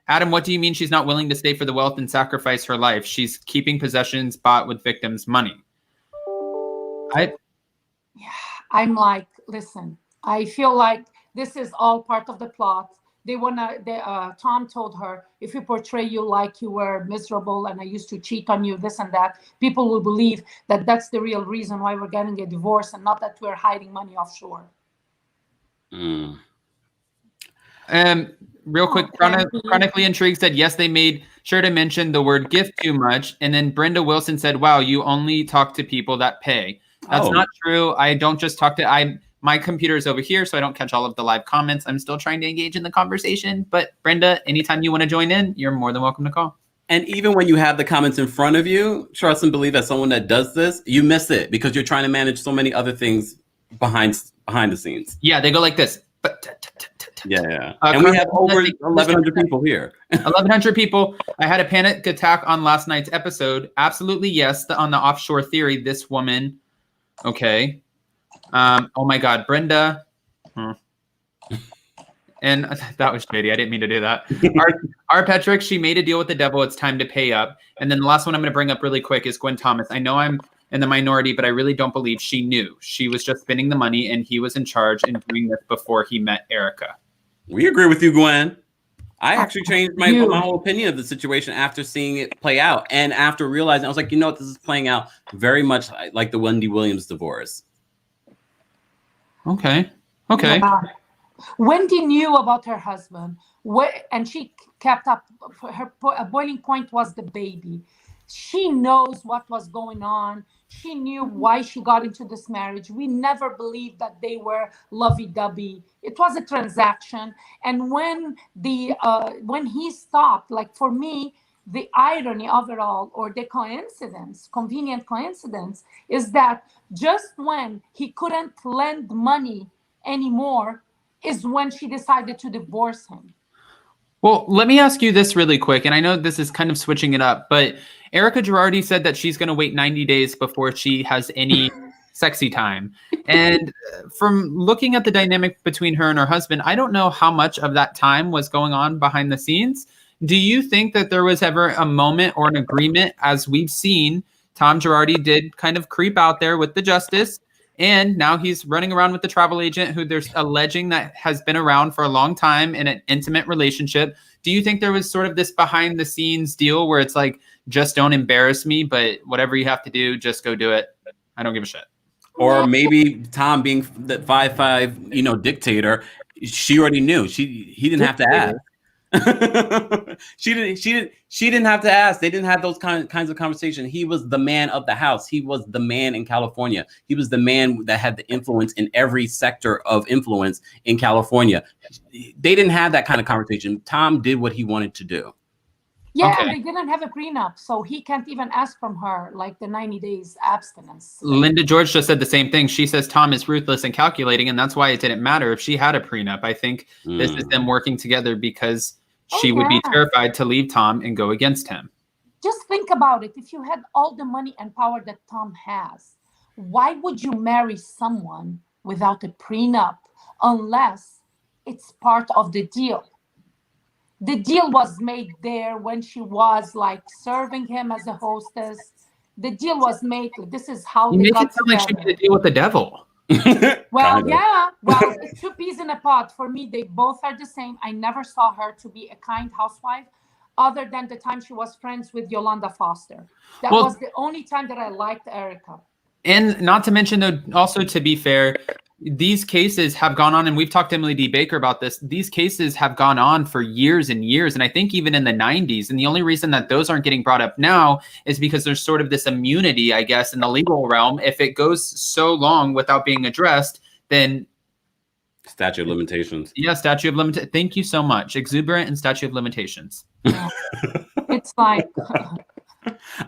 Adam, what do you mean she's not willing to stay for the wealth and sacrifice her life? She's keeping possessions bought with victims' money. I'm like, listen, I feel like this is all part of the plot. Tom told her, if we portray you like you were miserable and I used to cheat on you, this and that, people will believe that that's the real reason why we're getting a divorce and not that we're hiding money offshore. Real quick, Chronically Intrigued said, yes, they made sure to mention the word gift too much. And then Brenda Wilson said, wow, you only talk to people that pay. That's not true. I don't just talk to, my computer is over here, so I don't catch all of the live comments. I'm still trying to engage in the conversation. But Brenda, anytime you want to join in, you're more than welcome to call. And even when you have the comments in front of you, trust and believe, as someone that does this, you miss it because you're trying to manage so many other things behind the scenes. Yeah, they go like this. Yeah. And we have over 1,100 people here. 1,100 people. I had a panic attack on last night's episode. Absolutely, yes. On the offshore theory, this woman. Okay. Oh my God, Brenda. And that was shady. I didn't mean to do that. Our Petrick, she made a deal with the devil. It's time to pay up. And then the last one I'm going to bring up really quick is Gwen Thomas. I know I'm in the minority, but I really don't believe she knew. She was just spending the money, and he was in charge and doing this before he met Erika. We agree with you, Gwen. I actually changed my whole opinion of the situation after seeing it play out. And after realizing, I was like, you know what? This is playing out very much like the Wendy Williams divorce. Okay. Wendy knew about her husband, and she kept up. Her boiling point was the baby. She knows what was going on. She knew why she got into this marriage. We never believed that they were lovey-dovey. It was a transaction. And when he stopped, like for me, the irony of it all, or the convenient coincidence, is that just when he couldn't lend money anymore is when she decided to divorce him. Well, let me ask you this really quick, and I know this is kind of switching it up, but Erika Girardi said that she's going to wait 90 days before she has any sexy time. And from looking at the dynamic between her and her husband, I don't know how much of that time was going on behind the scenes. Do you think that there was ever a moment or an agreement, as we've seen Tom Girardi did kind of creep out there with the justice, and now he's running around with the travel agent who they're alleging that has been around for a long time in an intimate relationship? Do you think there was sort of this behind the scenes deal where it's like, just don't embarrass me, but whatever you have to do, just go do it. I don't give a shit. Or maybe Tom being the 5'5", dictator, she already knew. He didn't have to ask. She didn't have to ask. They didn't have those kinds of conversation. He was the man of the house. He was the man in California. He was the man that had the influence in every sector of influence in California. They didn't have that kind of conversation. Tom did what he wanted to do. Yeah, Okay. and they didn't have a prenup, so he can't even ask from her like the 90 days abstinence. Linda George just said the same thing. She says Tom is ruthless and calculating, and that's why it didn't matter if she had a prenup. I think this is them working together because she would be terrified to leave Tom and go against him. Just think about it. If you had all the money and power that Tom has, why would you marry someone without a prenup unless it's part of the deal? The deal was made there when she was like serving him as a hostess. The deal was made. This is how You they make got it sound like she together. made a deal with the devil. Well, Kinda. yeah. Well, it's two peas in a pod. For me, they both are the same. I never saw her to be a kind housewife other than the time she was friends with Yolanda Foster. That Well- was the only time that I liked Erika. And not to mention, though, also to be fair, these cases have gone on, and we've talked to Emily D. Baker about this. These cases have gone on for years and years, and I think even in the 90s. And the only reason that those aren't getting brought up now is because there's sort of this immunity, I guess, in the legal realm. If it goes so long without being addressed, then Statute of limitations. Yeah, statute of limitations. Thank you so much. Exuberant and statute of limitations. It's like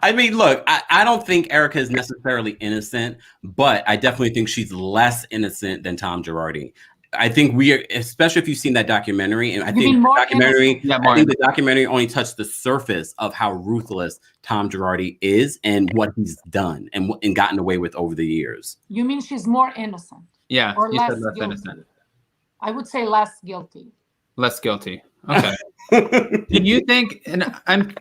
I mean, look, I don't think Erika is necessarily innocent, but I definitely think she's less innocent than Tom Girardi. I think we are, especially if you've seen that documentary, and I think the documentary only touched the surface of how ruthless Tom Girardi is and what he's done and gotten away with over the years. You mean she's more innocent? Yeah, or you less said less guilty. innocent. I would say less guilty. Less guilty. Okay. Do you think? And I'm.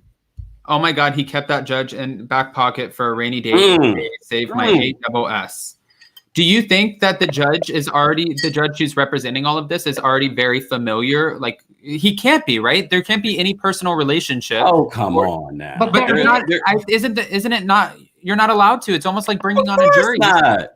Oh my God, he kept that judge in back pocket for a rainy day. Save my ASS. Do you think that the judge who's representing all of this is already very familiar? Like, he can't be, right? There can't be any personal relationship. Oh, come on now. But they're not, isn't it not, you're not allowed to. It's almost like bringing on a jury. Not.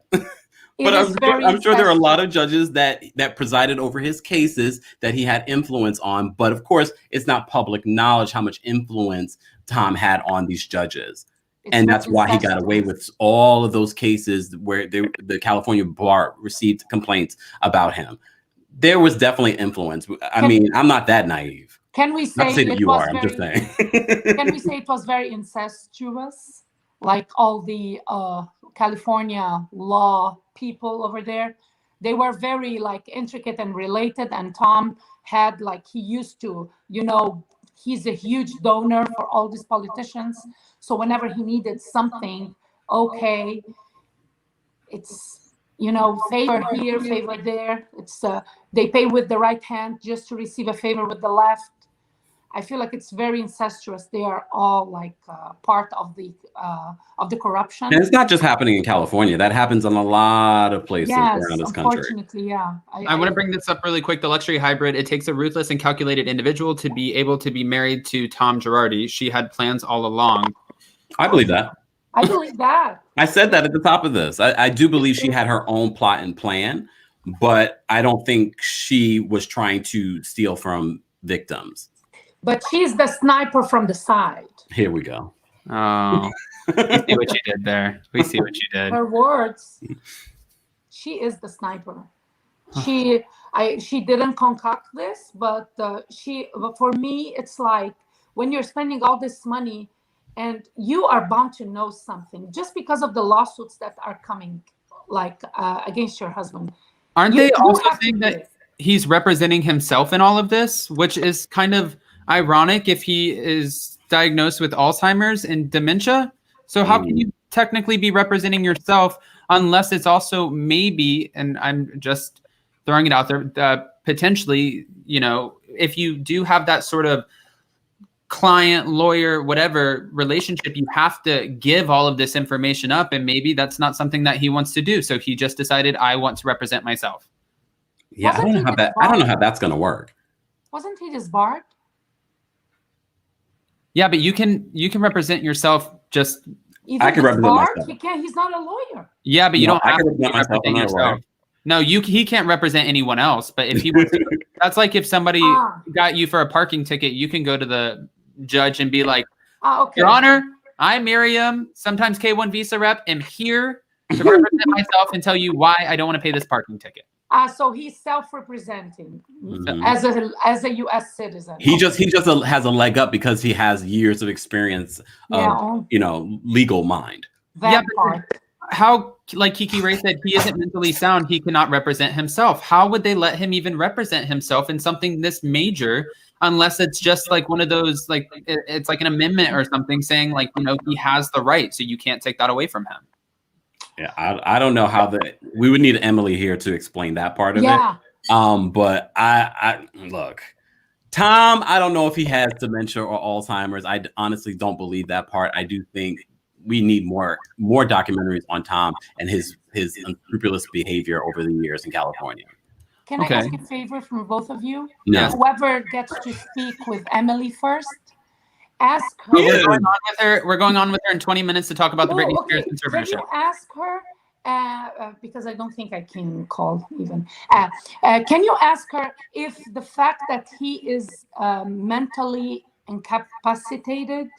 But I'm sure there are a lot of judges that presided over his cases that he had influence on. But of course, it's not public knowledge how much influence Tom had on these judges. And that's why he got away with all of those cases where the California bar received complaints about him. There was definitely influence. I mean, I'm not that naive. Can we say, that you are? I'm just saying. Can we say it was very incestuous? Like all the California law people over there, they were very like intricate and related. And Tom had he used to, he's a huge donor for all these politicians. So whenever he needed something, okay, it's, favor here, favor there. It's they pay with the right hand just to receive a favor with the left. I feel like it's very incestuous. They are all part of the corruption. And it's not just happening in California. That happens in a lot of places around this country. Unfortunately, yeah. I want to bring this up really quick. The luxury hybrid, it takes a ruthless and calculated individual to be able to be married to Tom Girardi. She had plans all along. I believe that. I believe that. I said that at the top of this. I do believe she had her own plot and plan, but I don't think she was trying to steal from victims. But she's the sniper from the side. Here we go. Oh, we see what you did there. We see what you did. Her words. She is the sniper. She didn't concoct this, but for me, it's like when you're spending all this money and you are bound to know something just because of the lawsuits that are coming against your husband. Aren't they also saying that he's representing himself in all of this, which is kind of ironic if he is diagnosed with Alzheimer's and dementia? So how can you technically be representing yourself unless it's also maybe, and I'm just throwing it out there, potentially, if you do have that sort of client, lawyer, whatever relationship, you have to give all of this information up, and maybe that's not something that he wants to do. So he just decided, I want to represent myself. Yeah, I don't know how that's going to work. Wasn't he disbarred? Yeah, but you can represent yourself just. I can represent myself. He can't. He's not a lawyer. Yeah, but you don't have to represent yourself. No, he can't represent anyone else. But if he wants to, that's like if somebody got you for a parking ticket, you can go to the judge and be like, okay. Your Honor, I'm Miriam, sometimes K1 visa rep. I'm here to represent myself and tell you why I don't want to pay this parking ticket. So he's self-representing as a U.S. citizen. He just has a leg up because he has years of experience of legal mind. How, like Kiki Ray said, he isn't mentally sound. He cannot represent himself. How would they let him even represent himself in something this major, unless it's just like one of those, like it's like an amendment or something saying he has the right, so you can't take that away from him. Yeah, I don't know how we would need Emily here to explain that part of it. But I look, Tom, I don't know if he has dementia or Alzheimer's. I honestly don't believe that part. I do think we need more documentaries on Tom and his unscrupulous behavior over the years in California. Can I ask a favor from both of you? No. Whoever gets to speak with Emily first, ask her. We're going on with her in 20 minutes to talk about the Britney Spears conservatorship. Can you ask her, because I don't think I can call even. Can you ask her if the fact that he is mentally incapacitated,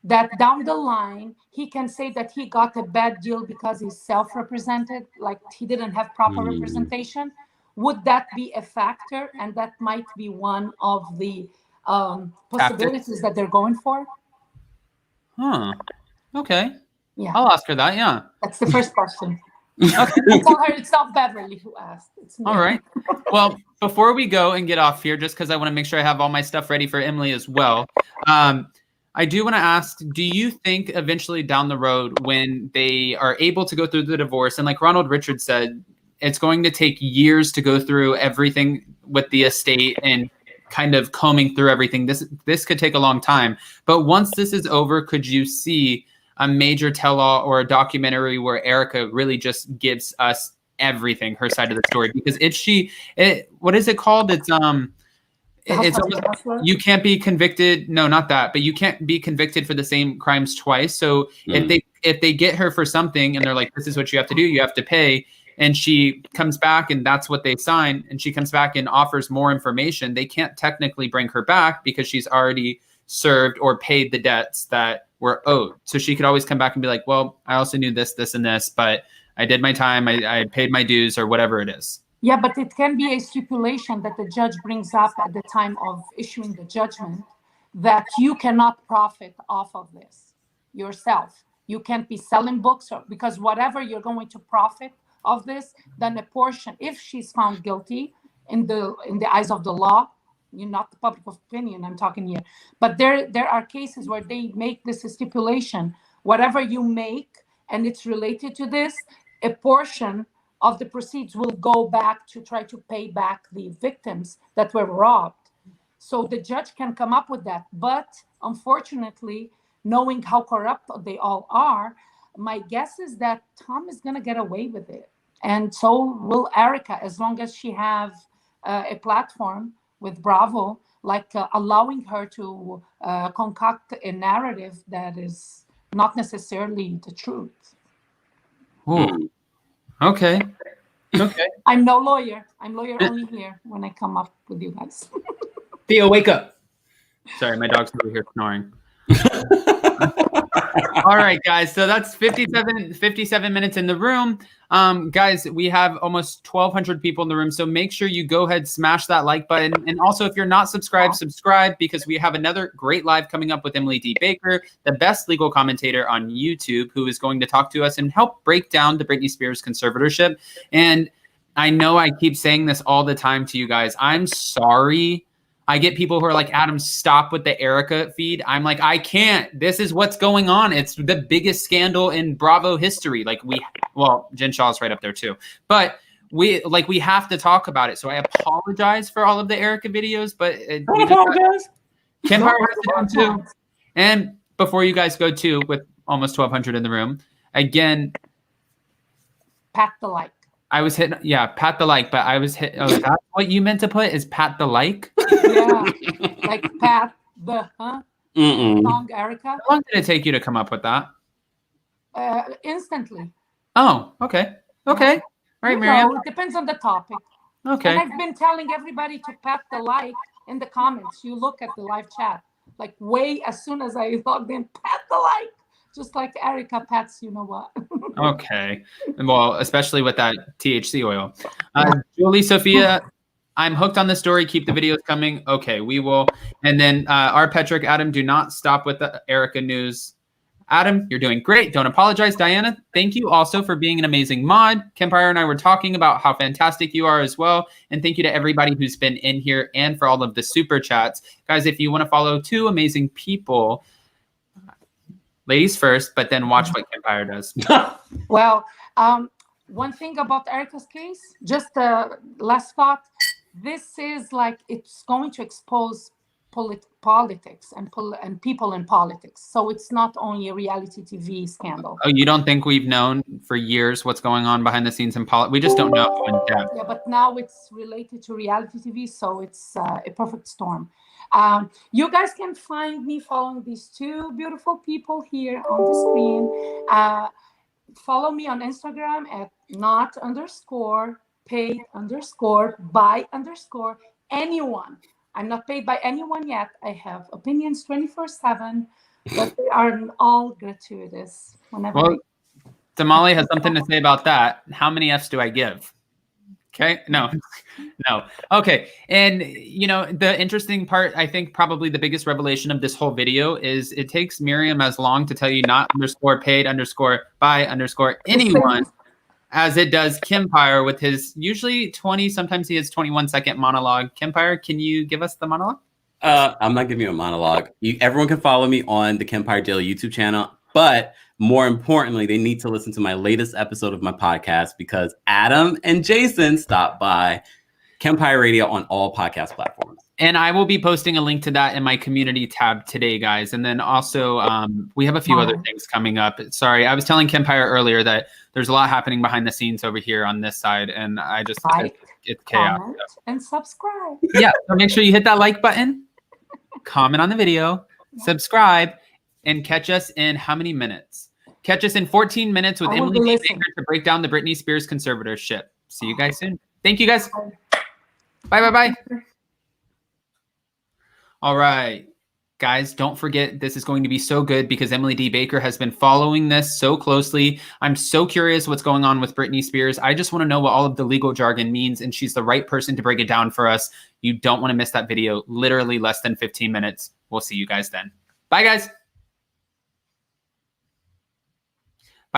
that down the line, he can say that he got a bad deal because he's self-represented, like he didn't have proper representation? would that be a factor? And that might be one of the possibilities that they're going for. Huh. Okay. Yeah. I'll ask her that. Yeah. That's the first question. Okay. I tell her it's not Beverly who asked. It's me. All right. Well, before we go and get off here, just because I want to make sure I have all my stuff ready for Emily as well, I do want to ask, do you think eventually down the road when they are able to go through the divorce, and like Ronald Richards said, it's going to take years to go through everything with the estate and kind of combing through everything. This could take a long time. But once this is over, could you see a major tell-all or a documentary where Erika really just gives us everything, her side of the story? Because what is it called? It's you can't be convicted. No, not that. But you can't be convicted for the same crimes twice. So if they get her for something and they're like, this is what you have to do, you have to pay, and she comes back and that's what they sign, and she comes back and offers more information, they can't technically bring her back because she's already served or paid the debts that were owed. So she could always come back and be like, well, I also knew this, this, and this, but I did my time. I paid my dues or whatever it is. Yeah, but it can be a stipulation that the judge brings up at the time of issuing the judgment that you cannot profit off of this yourself. You can't be selling books, because whatever you're going to profit of this, then a portion, if she's found guilty in the eyes of the law, you're not the public opinion I'm talking here, but there are cases where they make this a stipulation, whatever you make and it's related to this, a portion of the proceeds will go back to try to pay back the victims that were robbed. So the judge can come up with that. But unfortunately, knowing how corrupt they all are, my guess is that Tom is going to get away with it. And so will Erika, as long as she have a platform with Bravo, like allowing her to concoct a narrative that is not necessarily the truth. Ooh. Okay. Okay. I'm no lawyer. I'm lawyer only here when I come up with you guys. Theo, wake up. Sorry, my dog's over here snoring. All right, guys. So that's 57 minutes in the room. Guys, we have almost 1,200 people in the room. So make sure you go ahead, smash that like button. And also, if you're not subscribed, subscribe, because we have another great live coming up with Emily D. Baker, the best legal commentator on YouTube, who is going to talk to us and help break down the Britney Spears conservatorship. And I know I keep saying this all the time to you guys. I'm sorry. I get people who are like, Adam, stop with the Erika feed. I'm like, I can't. This is what's going on. It's the biggest scandal in Bravo history. Jen Shaw's right up there too. But we have to talk about it. So I apologize for all of the Erika videos, but we apologize. Kim Power has to do too. And before you guys go too, with almost 1,200 in the room, again, pat the like. I was hit. Yeah, pat the like, but I was hit. Oh, that's what you meant to put is pat the like? Yeah, like pat the song, Erika. How long did it take you to come up with that? Instantly. Oh, okay. Okay. All right, Miriam. It depends on the topic. Okay. And I've been telling everybody to pat the like in the comments. You look at the live chat, like way as soon as I logged in, pat the like. Just like Erika pats, you know what. Okay. Well, especially with that THC oil. Julie Sophia, I'm hooked on the story. Keep the videos coming. Okay, we will. And then R. Petrick, Adam, do not stop with the Erika news. Adam, you're doing great. Don't apologize. Diana, thank you also for being an amazing mod. Kempire and I were talking about how fantastic you are as well. And thank you to everybody who's been in here and for all of the super chats. Guys, if you want to follow two amazing people, ladies first, but then watch what Kempire does. Well, one thing about Erika's case, just last thought, this is like, it's going to expose politics and people in politics. So it's not only a reality TV scandal. Oh, you don't think we've known for years what's going on behind the scenes in politics? We just don't know in depth. Yeah, but now it's related to reality TV, so it's a perfect storm. You guys can find me following these two beautiful people here on the screen. Follow me on Instagram at not_paid_by_anyone. I'm not paid by anyone yet. I have opinions 24/7, but they are all gratuitous. Well, Damali has something to say about that. How many Fs do I give? Okay. No. Okay. And the interesting part, I think probably the biggest revelation of this whole video is it takes Miriam as long to tell you not _paid_by_ anyone as it does Kimpire with his usually 20, sometimes he has 21-second monologue. Kimpire, can you give us the monologue? I'm not giving you a monologue. Everyone can follow me on the Kimpire Daily YouTube channel, but more importantly, they need to listen to my latest episode of my podcast because Adam and Jason stopped by Kimpire Radio on all podcast platforms. And I will be posting a link to that in my community tab today, guys. And then also, we have a few other things coming up. Sorry, I was telling Kimpire earlier that there's a lot happening behind the scenes over here on this side, and I just it's chaos. Comment and subscribe. Yeah, so make sure you hit that like button, comment on the video, subscribe, and catch us in how many minutes? Catch us in 14 minutes with Emily D. Baker to break down the Britney Spears conservatorship. See you guys soon. Thank you, guys. Bye. All right, guys, don't forget this is going to be so good because Emily D. Baker has been following this so closely. I'm so curious what's going on with Britney Spears. I just want to know what all of the legal jargon means, and she's the right person to break it down for us. You don't want to miss that video. Literally less than 15 minutes. We'll see you guys then. Bye, guys.